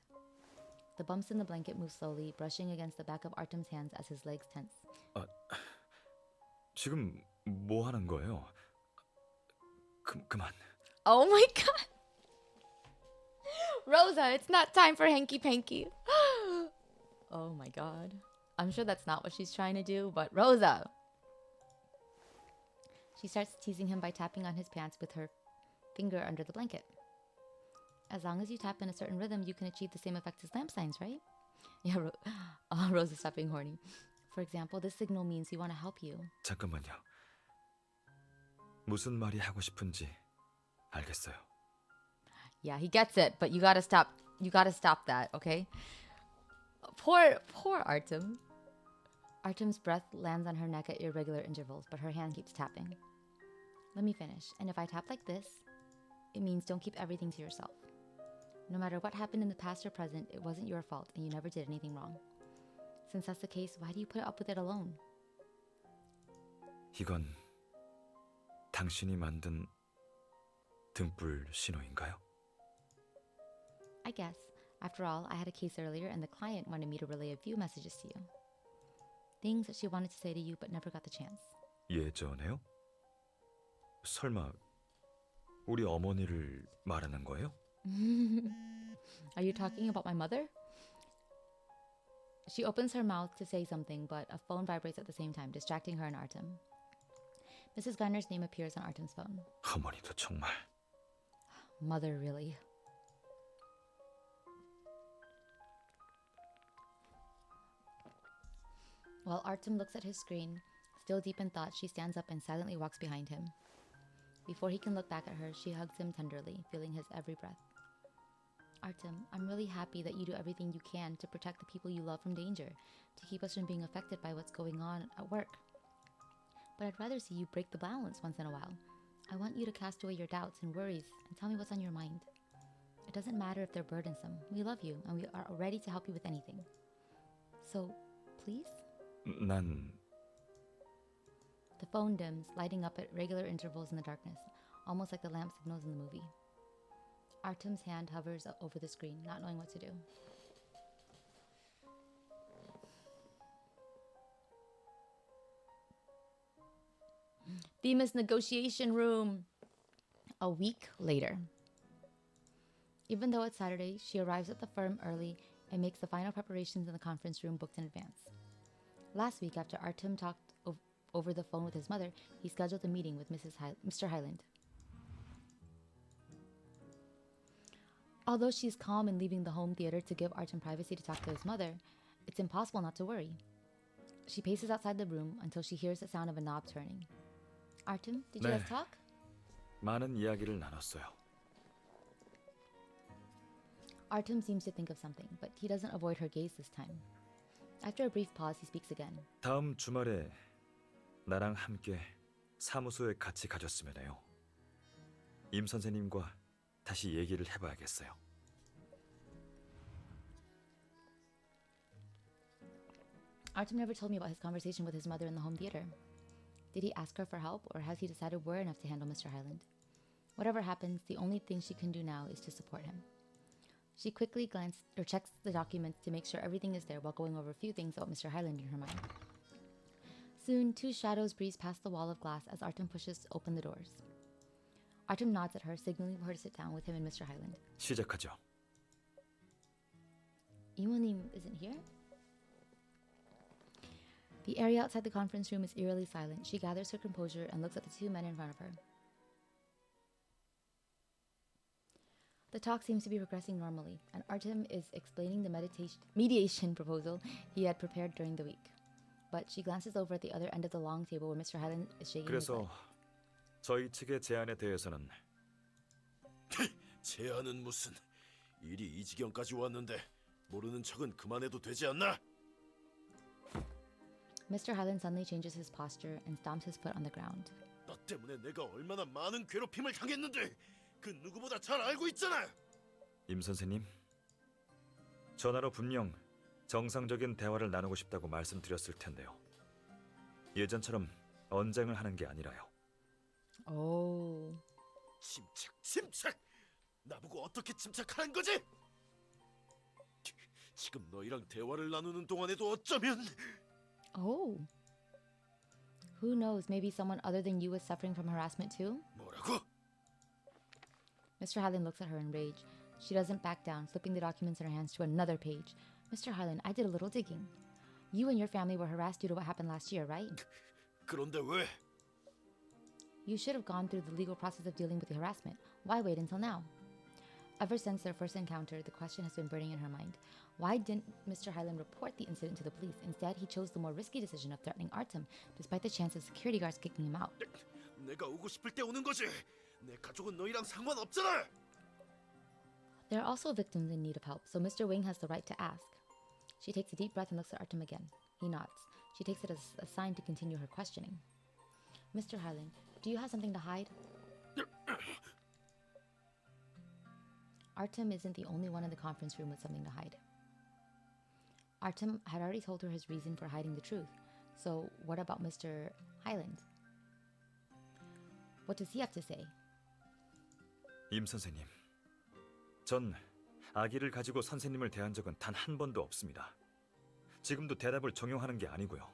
The bumps in the blanket move slowly, brushing against the back of Artem's hands as his legs tense. 지금 뭐 하는 거예요? 그만. Oh my god! Rosa, it's not time for hanky-panky. Oh my god. I'm sure that's not what she's trying to do, but Rosa! She starts teasing him by tapping on his pants with her finger under the blanket. As long as you tap in a certain rhythm, you can achieve the same effect as lamp signs, right? Yeah, Rose is stop being horny. For example, this signal means we want to help you. 잠깐만요. 무슨 말이 하고 싶은지 알겠어요. Yeah, he gets it, but you gotta stop. You gotta stop that, okay? Poor Artem. Artem's breath lands on her neck at irregular intervals, but her hand keeps tapping. Let me finish. And if I tap like this, it means don't keep everything to yourself. No matter what happened in the past or present, it wasn't your fault and you never did anything wrong. Since that's the case, why do you put up with it alone? 이건 당신이 만든 등불 신호인가요? I guess. After all, I had a case earlier and the client wanted me to relay a few messages to you. Things that she wanted to say to you but never got the chance. 예전에요? 설마 우리 어머니를 말하는 거예요? Are you talking about my mother? She opens her mouth to say something, but a phone vibrates at the same time, distracting her and Artem. Mrs. Gunner's name appears on Artem's phone. 어머니도 정말. Mother, really? While Artem looks at his screen, still deep in thought, she stands up and silently walks behind him. Before he can look back at her, she hugs him tenderly, feeling his every breath. Artem, I'm really happy that you do everything you can to protect the people you love from danger, to keep us from being affected by what's going on at work. But I'd rather see you break the balance once in a while. I want you to cast away your doubts and worries and tell me what's on your mind. It doesn't matter if they're burdensome. We love you and we are ready to help you with anything. So, please? 난 The phone dims, lighting up at regular intervals in the darkness, almost like the lamp signals in the movie. Artem's hand hovers over the screen, not knowing what to do. Themis negotiation room. A week later. Even though it's Saturday, she arrives at the firm early and makes the final preparations in the conference room booked in advance. Last week, after Artem talked over the phone with his mother, he scheduled a meeting with Mr. Highland. Although she's calm in leaving the home theater to give Artem privacy to talk to his mother, it's impossible not to worry. She paces outside the room until she hears the sound of a knob turning. Artem, did you 네. guys talk? 많은 이야기를 나눴어요. Artem seems to think of something, but he doesn't avoid her gaze this time. After a brief pause, he speaks again. 다음 주말에 나랑 함께 사무소에 같이 가줬으면 해요. 임 선생님과 다시 얘기를 해봐야겠어요. Artem never told me about his conversation with his mother in the home theater. Did he ask her for help, or has he decided we're enough to handle Mr. Highland? Whatever happens, the only thing she can do now is to support him. She quickly checks the documents to make sure everything is there while going over a few things about Mr. Highland in her mind. Soon, two shadows breeze past the wall of glass as Artem pushes open the doors. Artem nods at her, signaling for her to sit down with him and Mr. Highland. 시작하죠. 이모님 isn't here? The area outside the conference room is eerily silent. She gathers her composure and looks at the two men in front of her. The talk seems to be progressing normally, and Artem is explaining the mediation proposal he had prepared during the week. But she glances over at the other end of the long table where Mr. Highland is shaking his 그래서 head. 저희 측의 제안에 대해서는 제안은 무슨 일이 이 지경까지 왔는데 모르는 척은 그만해도 되지 않나? Mr. Highland suddenly changes his posture and stomps his foot on the ground. 너 때문에 내가 얼마나 많은 괴롭힘을 당했는데 그 누구보다 잘 알고 있잖아. 임 선생님, 전화로 분명 정상적인 대화를 나누고 싶다고 말씀드렸을 텐데요. 예전처럼 언쟁을 하는 게 아니라요. Oh. 침착! 나보고 어떻게 침착하는 거지? 지금 너희랑 대화를 나누는 동안에도 어쩌면 Oh. Who knows, maybe someone other than you is suffering from harassment too? 뭐라고? Mr. Highland looks at her in rage. She doesn't back down, flipping the documents in her hands to another page. Mr. Highland, I did a little digging. You and your family were harassed due to what happened last year, right? 그런데 왜? You should have gone through the legal process of dealing with the harassment. Why wait until now? Ever since their first encounter, the question has been burning in her mind. Why didn't Mr. Hyland report the incident to the police? Instead, he chose the more risky decision of threatening Artem, despite the chance of security guards kicking him out. 내가 오고 싶을 때 오는 거지. 내 가족은 너희랑 상관없잖아. There are also victims in need of help, so Mr. Wing has the right to ask. She takes a deep breath and looks at Artem again. He nods. She takes it as a sign to continue her questioning. Mr. Hyland, do you have something to hide? Artem isn't the only one in the conference room with something to hide. Artem had already told her his reason for hiding the truth. So what about Mr. Hyland? What does he have to say? 임 선생님, 전 아기를 가지고 선생님을 대한 적은 단 한 번도 없습니다. 지금도 대답을 종용하는 게 아니고요.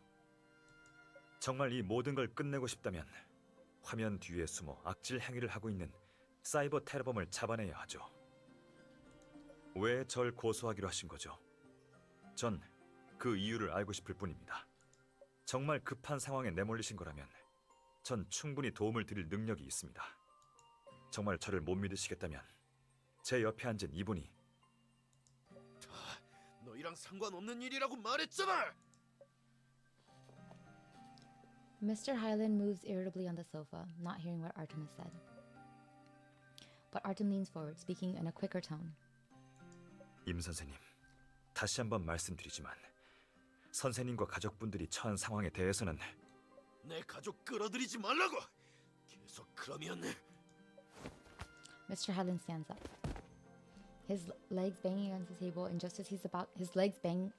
정말 이 모든 걸 끝내고 싶다면 화면 뒤에 숨어 악질 행위를 하고 있는 사이버 테러범을 잡아내야 하죠. 왜 절 고소하기로 하신 거죠? 전 그 이유를 알고 싶을 뿐입니다. 정말 급한 상황에 내몰리신 거라면 전 충분히 도움을 드릴 능력이 있습니다. 정말 저를 못 믿으시겠다면 제 옆에 앉은 이분이 너희랑 상관없는 일이라고 말했잖아. Mr. Hyland moves irritably on the sofa, not hearing what Artem has said. But Artem leans forward, speaking in a quicker tone. 임 선생님, 다시 한번 말씀드리지만 선생님과 가족분들이 처한 상황에 대해서는 내 가족 끌어들이지 말라고. 계속 그러면 Mr. Hyland stands up. His legs banging against the table, and just as he's about his leg bangs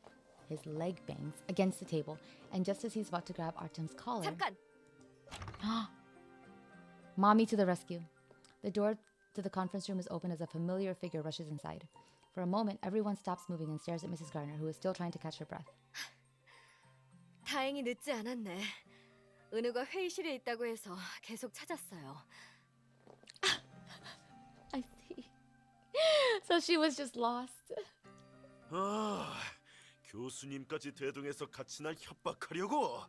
against the table, and just as he's about to grab Artem's collar, 잠깐. Mommy to the rescue. The door to the conference room is open as a familiar figure rushes inside. For a moment, everyone stops moving and stares at Mrs. Garner, who is still trying to catch her breath. 다행히 늦지 않았네. 은우가 회의실에 있다고 해서 계속 찾았어요. I see. So she was just lost. 아, 교수님까지 대동해서 같이 날 협박하려고.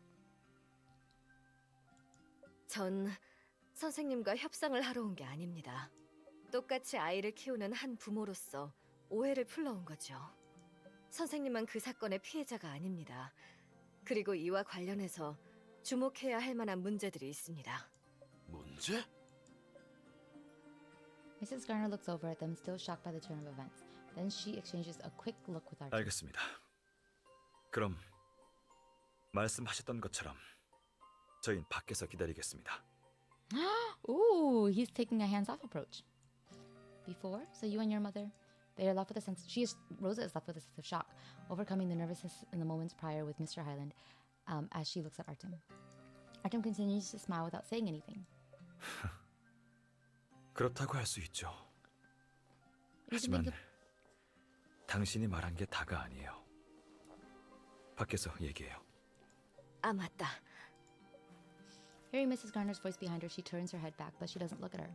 전 선생님과 협상을 하러 온 게 아닙니다. 똑같이 아이를 키우는 한 부모로서 오해를 풀러온 거죠. 선생님은 그 사건의 피해자가 아닙니다. 그리고 이와 관련해서 주목해야 할 만한 문제들이 있습니다. 문제? Mrs. Garner looks over at them, still shocked by the turn of events. Then she exchanges a quick look with Artem. 알겠습니다. 그럼 말씀하셨던 것처럼 저희는 밖에서 기다리겠습니다. Ooh, he's taking a hands-off approach. Before, so you and your mother, they are left with a sense. Rosa is left with a sense of shock, overcoming the nervousness in the moments prior with Mr. Hyland, as she looks at Artem. Artem continues to smile without saying anything. 그렇다고 할 수 있죠. You can 하지만 think 당신이 말한 게 다가 아니에요. 밖에서 얘기해요. 아, 맞다. Hearing Mrs. Garner's voice behind her, she turns her head back, but she doesn't look at her.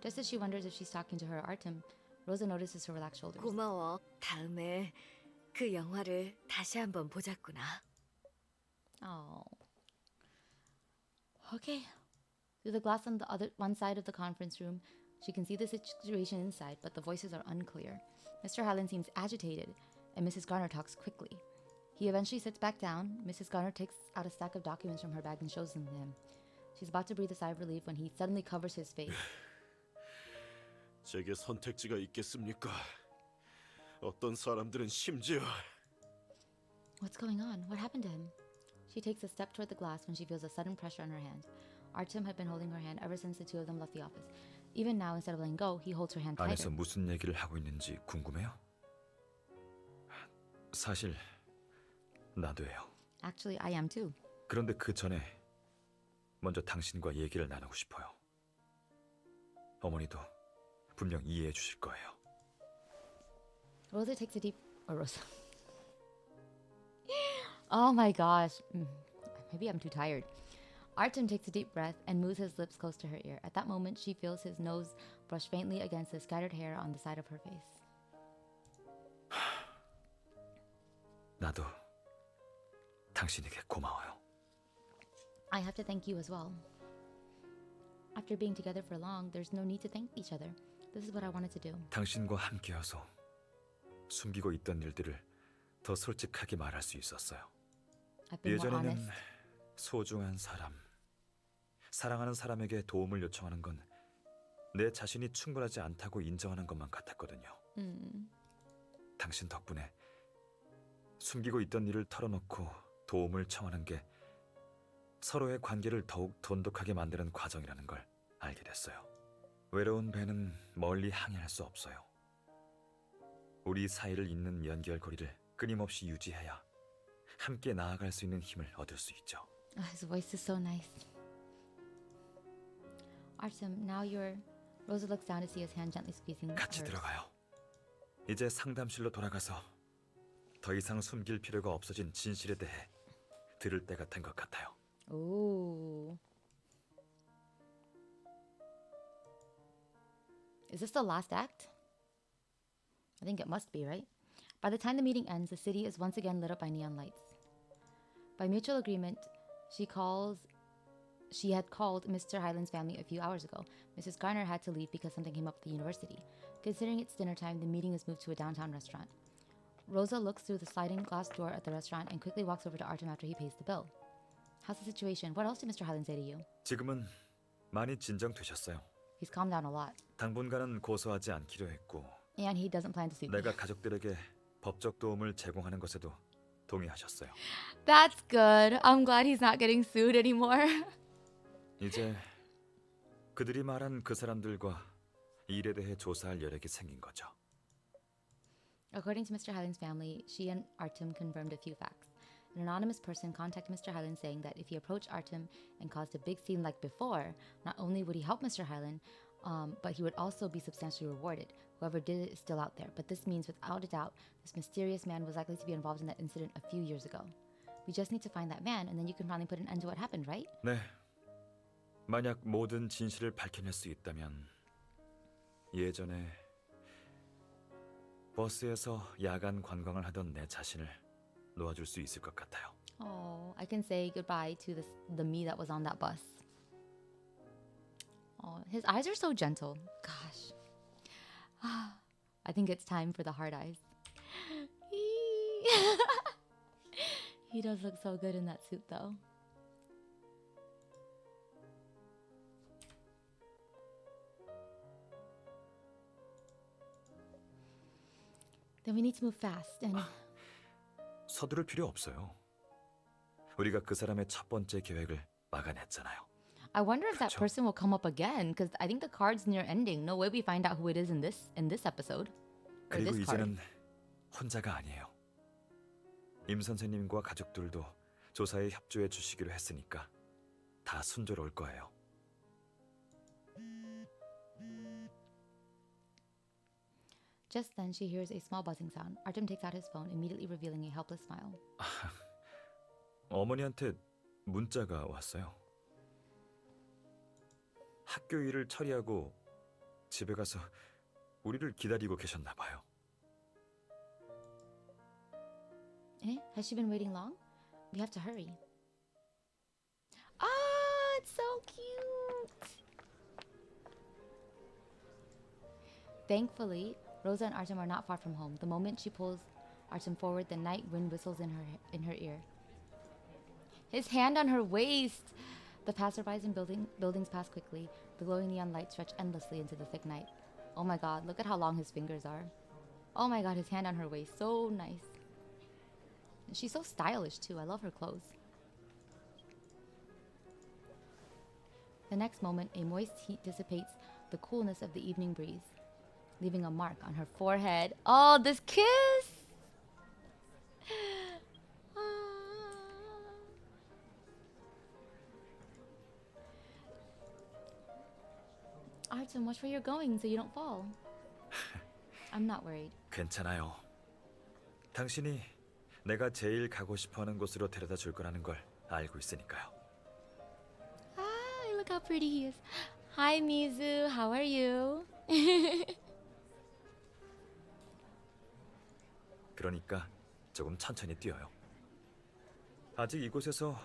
Just as she wonders if she's talking to her or Artem, Rosa notices her relaxed shoulders. 고마워. 다음에 그 영화를 다시 한번 보자꾸나. Oh. Okay. Through the glass on the one side of the conference room, she can see the situation inside, but the voices are unclear. Mr. Hyland seems agitated, and Mrs. Garner talks quickly. He eventually sits back down. Mrs. Garner takes out a stack of documents from her bag and shows them to him. She's about to breathe a sigh of relief when he suddenly covers his face. 제게 선택지가 있겠습니까? 어떤 사람들은 심지어 What's going on? What happened to him? She takes a step toward the glass when she feels a sudden pressure on her hand. Artem had been holding her hand ever since the two of them left the office. Even now, instead of letting go, he holds her hand 안에서 tighter. 무슨 얘기를 하고 있는지 궁금해요? 사실 나도예요. Actually, I am too. 그런데 그 전에 먼저 당신과 얘기를 나누고 싶어요. 어머니도 분명 이해해 주실 거예요. Rosa takes a deep... Rosa. Oh my gosh. Maybe I'm too tired. Artem takes a deep breath and moves his lips close to her ear. At that moment, she feels his nose brush faintly against the scattered hair on the side of her face. 나도 당신에게 고마워요. I have to thank you as well. After being together for long, there's no need to thank each other. This is what I wanted to do. 당신과 함께여서 숨기고 있던 일들을 더 솔직하게 말할 수 있었어요. I've been more 예전에는 honest. 소중한 사람, 사랑하는 사람에게 도움을 요청하는 건 내 자신이 충분하지 않다고 인정하는 것만 같았거든요. 당신 덕분에 숨기고 있던 일을 털어놓고 도움을 청하는 게 서로의 관계를 더욱 돈독하게 만드는 과정이라는 걸 알게 됐어요. 외로운 배는 멀리 항해할 수 없어요. 우리 사이를 잇는 연결고리를 끊임없이 유지해야 함께 나아갈 수 있는 힘을 얻을 수 있죠. His voice is so nice. Artem, now you're... Rosa looks down to see his hand gently squeezing 같이 hers. 들어가요. 이제 상담실로 돌아가서 더 이상 숨길 필요가 없어진 진실에 대해 들을 때가 된 것 같아요. Ooh. Is this the last act? I think it must be, right? By the time the meeting ends, the city is once again lit up by neon lights. By mutual agreement, she had called Mr. Hyland's family a few hours ago. Mrs. Garner had to leave because something came up at the university. Considering it's dinner time, the meeting is moved to a downtown restaurant. Rosa looks through the sliding glass door at the restaurant and quickly walks over to Artem after he pays the bill. How's the situation? What else did Mr. Hyland say to you? 지금은 많이 진정되셨어요. He's calmed down a lot. 당분간은 고소하지 않기로 했고 And he doesn't plan to sue me. 내가 가족들에게 법적 도움을 제공하는 것에도 동의하셨어요. That's good. I'm glad he's not getting sued anymore. 이제 그들이 말한 그 사람들과 일에 대해 조사할 여력이 생긴 거죠. According to Mr. Hyland's family, she and Artem confirmed a few facts. An anonymous person contacted Mr. Hyland saying that if he approached Artem and caused a big scene like before, not only would he help Mr. Hyland, but he would also be substantially rewarded. Whoever did it is still out there, but this means without a doubt, this mysterious man was likely to be involved in that incident a few years ago. We just need to find that man, and then you can finally put an end to what happened, right? 네. 만약 모든 진실을 밝혀낼 수 있다면 예전에 버스에서 야간 관광을 하던 내 자신을 놓아줄 수 있을 것 같아요. Oh, I can say goodbye to the me that was on that bus. Oh, his eyes are so gentle. Gosh. I think it's time for the hard eyes. He does look so good in that suit, though. Then we need to move fast and... 서두를 필요 없어요. 우리가 그 사람의 첫 번째 계획을 막아냈잖아요. I wonder if that 그쵸. person will come up again, because I think the card's near ending. No way we find out who it is in this episode. Or 그리고 this card. 이제는 혼자가 아니에요. 임 선생님과 가족들도 조사에 협조해 주시기로 했으니까 다 순조로울 거예요. Just then, she hears a small buzzing sound. Artem takes out his phone, immediately revealing a helpless smile. 어머니한테 문자가 왔어요. 학교 일을 처리하고 집에 가서 우리를 기다리고 계셨나 봐요. Eh? Has she been waiting long? We have to hurry. Ah, it's so cute. Thankfully, Rosa and Artem are not far from home. The moment she pulls Artem forward, the night wind whistles in her ear. His hand on her waist. The passerbys and buildings pass quickly. The glowing neon lights stretch endlessly into the thick night. Oh my god, look at how long his fingers are. Oh my god, his hand on her waist. So nice. And she's so stylish too. I love her clothes. The next moment, a moist heat dissipates the coolness of the evening breeze, leaving a mark on her forehead. Oh, this kiss! Artem, watch where you're going so you don't fall. I'm not worried. 괜찮아요. 당신이 내가 제일 가고 싶어하는 곳으로 데려다 줄 거라는 걸 알고 있으니까요. Ah, look how pretty he is. Hi, Mizu. How are you? 그러니까 조금 천천히 뛰어요. 아직 이곳에서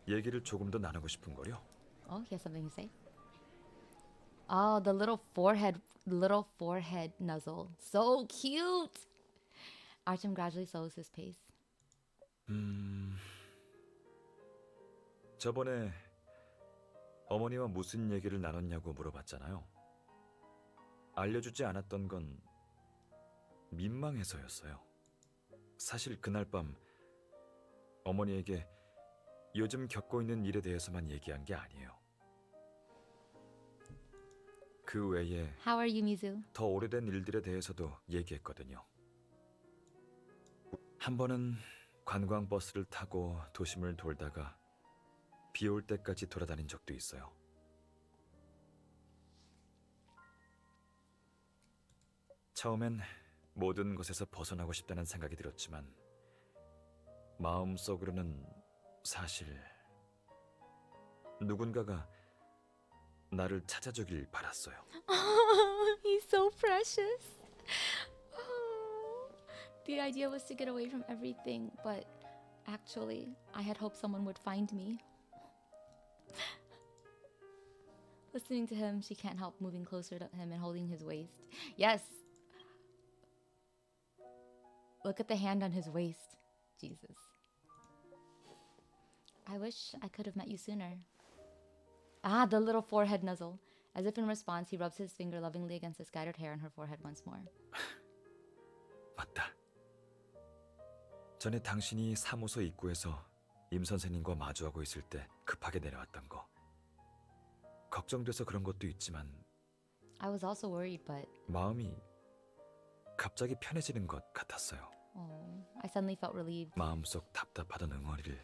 얘기를 조금 더 나누고 싶은 거요. Oh, he has something to say. Oh, the little forehead nuzzle. So cute. Artem gradually slows his pace. 저번에 어머니와 무슨 얘기를 나눴냐고 물어봤잖아요. 알려주지 않았던 건 민망해서였어요. 사실 그날 밤 어머니에게 요즘 겪고 있는 일에 대해서만 얘기한 게 아니에요. 그 외에 How are you, Mizu? 더 오래된 일들에 대해서도 얘기했거든요. 한 번은 관광버스를 타고 도심을 돌다가 비 올 때까지 돌아다닌 적도 있어요. 처음엔 모든 것에서 벗어나고 싶다는 생각이 들었지만 마음속으로는 사실 누군가가 나를 찾아주길 바랐어요. He's so precious. The idea was to get away from everything, but actually, I had hoped someone would find me. Listening to him, she can't help moving closer to him and holding his waist. Yes. Look at the hand on his waist. Jesus. I wish I could have met you sooner. Ah, the little forehead nuzzle. As if in response, he rubs his finger lovingly against the scattered hair on her forehead once more. 맞다. 전에 당신이 사무소 입구에서 임 선생님과 마주하고 있을 때 급하게 내려왔던 거. 걱정돼서 그런 것도 있지만 I was also worried, but 마음이 갑자기 편해지는 것 같았어요. I suddenly felt relieved. 마음속 답답하던 응어리를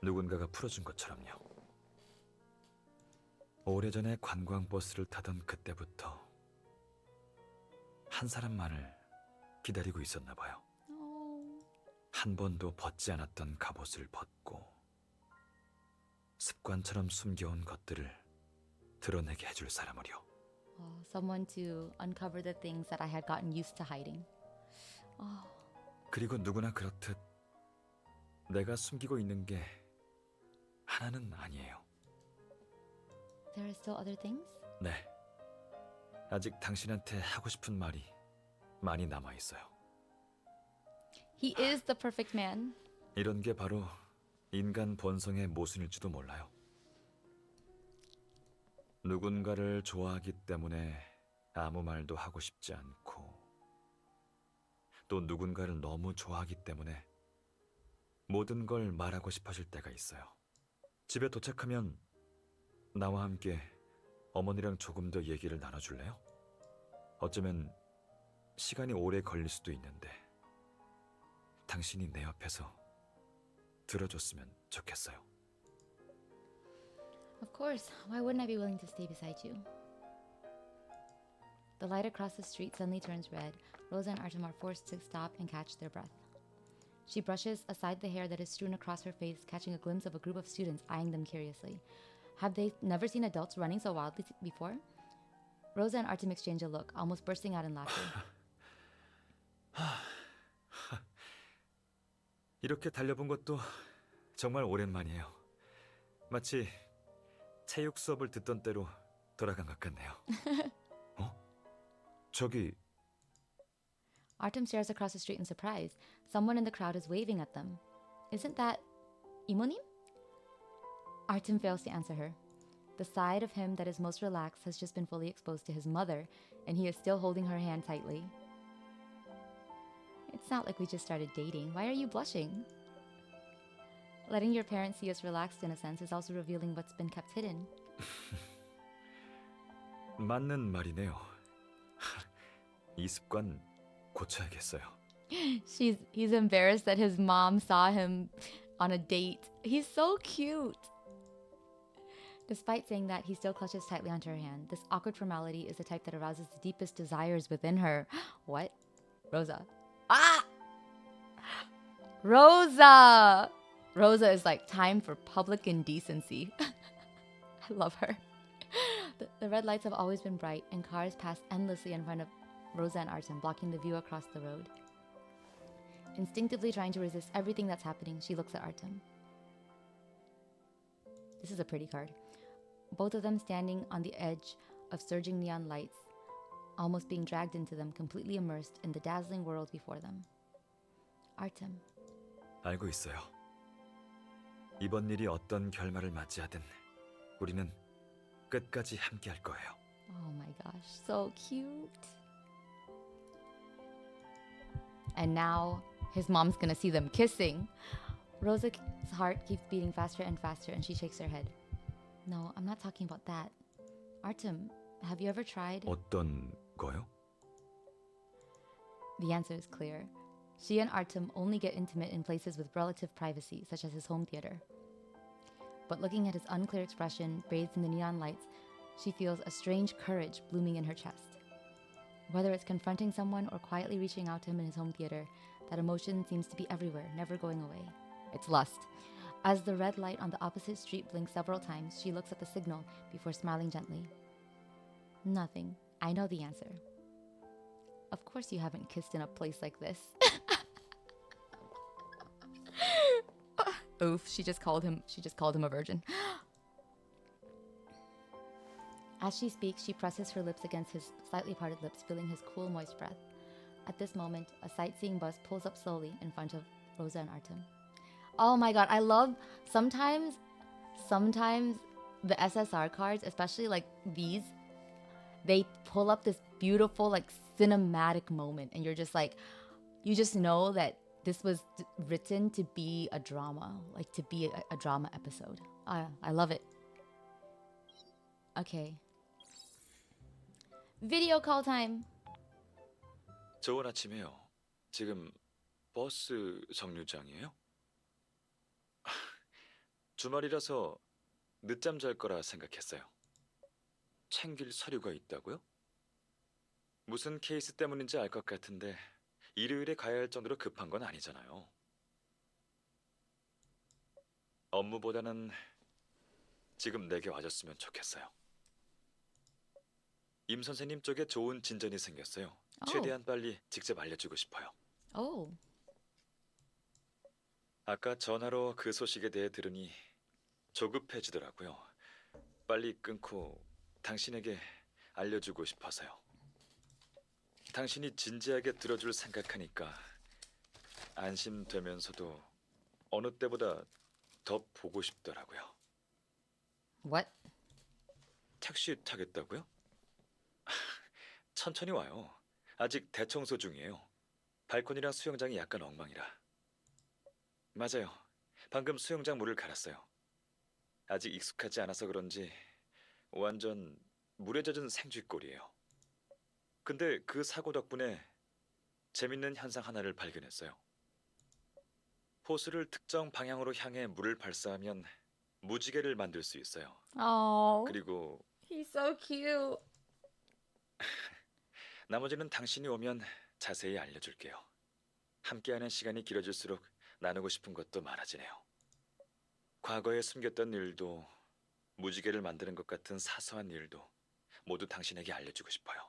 누군가가 풀어준 것처럼요. 오래전에 관광버스를 타던 그때부터 한 사람만을 기다리고 있었나 봐요. 한 번도 벗지 않았던 갑옷을 벗고 습관처럼 숨겨온 것들을 드러내게 해줄 사람을요. Someone to uncover the things that I had gotten used to hiding. 그리고 누구나 그렇듯 내가 숨기고 있는 게 하나는 아니에요. There are still other things? 네. 아직 당신한테 하고 싶은 말이 많이 남아 있어요. He is the perfect man. 이런 게 바로 인간 본성의 모순일지도 몰라요. 누군가를 좋아하기 때문에 아무 말도 하고 싶지 않고 또 누군가를 너무 좋아하기 때문에 모든 걸 말하고 싶어질 때가 있어요. 집에 도착하면 나와 함께 어머니랑 조금 더 얘기를 나눠줄래요? 어쩌면 시간이 오래 걸릴 수도 있는데 당신이 내 옆에서 들어줬으면 좋겠어요. Of course. Why wouldn't I be willing to stay beside you? The light across the street suddenly turns red. Rosa and Artem are forced to stop and catch their breath. She brushes aside the hair that is strewn across her face, catching a glimpse of a group of students eyeing them curiously. Have they never seen adults running so wildly before? Rosa and Artem exchange a look, almost bursting out in laughter. 이렇게 달려본 것도 정말 오랜만이에요. 마치 체육 수업을 듣던 때로 돌아간 것 같네요. 저기 Artem stares across the street in surprise. Someone in the crowd is waving at them. Isn't that Imonim? Artem fails to answer her. The side of him that is most relaxed has just been fully exposed to his mother, and he is still holding her hand tightly. It's not like we just started dating. Why are you blushing? Letting your parents see us relaxed in a sense is also revealing what's been kept hidden. 맞는 말이네요. 이 습관 고쳐야겠어요. He's embarrassed that his mom saw him on a date. He's so cute. Despite saying that, he still clutches tightly onto her hand. This awkward formality is the type that arouses the deepest desires within her. What? Rosa. Ah! Rosa! Rosa is like time for public indecency. I love her. The red lights have always been bright, and cars pass endlessly in front of Rosa and Artem, blocking the view across the road. Instinctively trying to resist everything that's happening, she looks at Artem. This is a pretty card. Both of them standing on the edge of surging neon lights, almost being dragged into them, completely immersed in the dazzling world before them. Artem, 알고 있어요. 이번 일이 어떤 결말을 맞이하든 우리는 끝까지 함께할 거예요. oh my gosh, so cute. And now his mom's gonna see them kissing. Rosa's heart keeps beating faster and faster, and she shakes her head. No, I'm not talking about that. Artem, have you ever tried? 어떤 거요? The answer is clear. She and Artem only get intimate in places with relative privacy, such as his home theater. But looking at his unclear expression, bathed in the neon lights, she feels a strange courage blooming in her chest. Whether it's confronting someone or quietly reaching out to him in his home theater, that emotion seems to be everywhere, never going away. It's lust. As the red light on the opposite street blinks several times, she looks at the signal before smiling gently. Nothing. I know the answer. Of course you haven't kissed in a place like this. Oof, she just called him a virgin. As she speaks, she presses her lips against his slightly parted lips, feeling his cool, moist breath. At this moment, a sightseeing bus pulls up slowly in front of Rosa and Artem. Oh my god, I love sometimes the SSR cards, especially like these, they pull up this beautiful like cinematic moment and you're just like, you just know that this was written to be a drama, like to be a drama episode. I love it. Okay. Video call time. 좋은 아침이에요. 지금 버스 정류장이에요? 주말이라서 늦잠 잘 거라 생각했어요. 챙길 서류가 있다고요? 무슨 케이스 때문인지 알 것 같은데 일요일에 가야 할 정도로 급한 건 아니잖아요. 업무보다는 지금 내게 와줬으면 좋겠어요. 임 선생님 쪽에 좋은 진전이 생겼어요. 최대한 빨리 직접 알려주고 싶어요. Oh. 아까 전화로 그 소식에 대해 들으니 조급해지더라고요. 빨리 끊고 당신에게 알려주고 싶어서요. 당신이 진지하게 들어줄 생각하니까 안심되면서도 어느 때보다 더 보고 싶더라고요. What? 택시 타겠다고요? 천천히 와요. 아직 대청소 중이에요. 발코니랑 수영장이 약간 엉망이라. 맞아요. 방금 수영장 물을 갈았어요. 아직 익숙하지 않아서 그런지 완전 물에 젖은 생쥐꼴이에요. 근데 그 사고 덕분에 재밌는 현상 하나를 발견했어요. 호수를 특정 방향으로 향해 물을 발사하면 무지개를 만들 수 있어요. Oh. 그리고 He's so cute. 나머지는 당신이 오면 자세히 알려줄게요. 함께하는 시간이 길어질수록 나누고 싶은 것도 많아지네요. 과거에 숨겼던 일도 무지개를 만드는 것 같은 사소한 일도 모두 당신에게 알려주고 싶어요.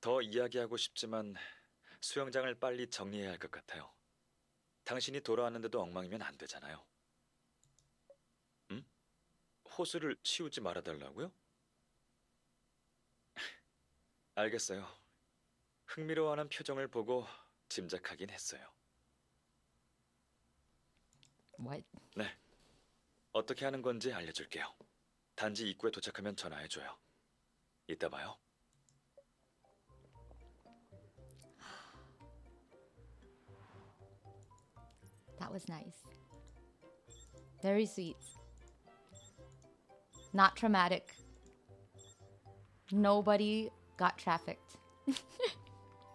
더 이야기하고 싶지만 수영장을 빨리 정리해야 할 것 같아요. 당신이 돌아왔는데도 엉망이면 안 되잖아요. 호수를 치우지 말아달라고요? 알겠어요. 흥미로워하는 표정을 보고 짐작하긴 했어요. What? 네. 어떻게 하는 건지 알려줄게요. 단지 입구에 도착하면 전화해줘요. 이따 봐요. That was nice. Very sweet. Not traumatic. Nobody got trafficked.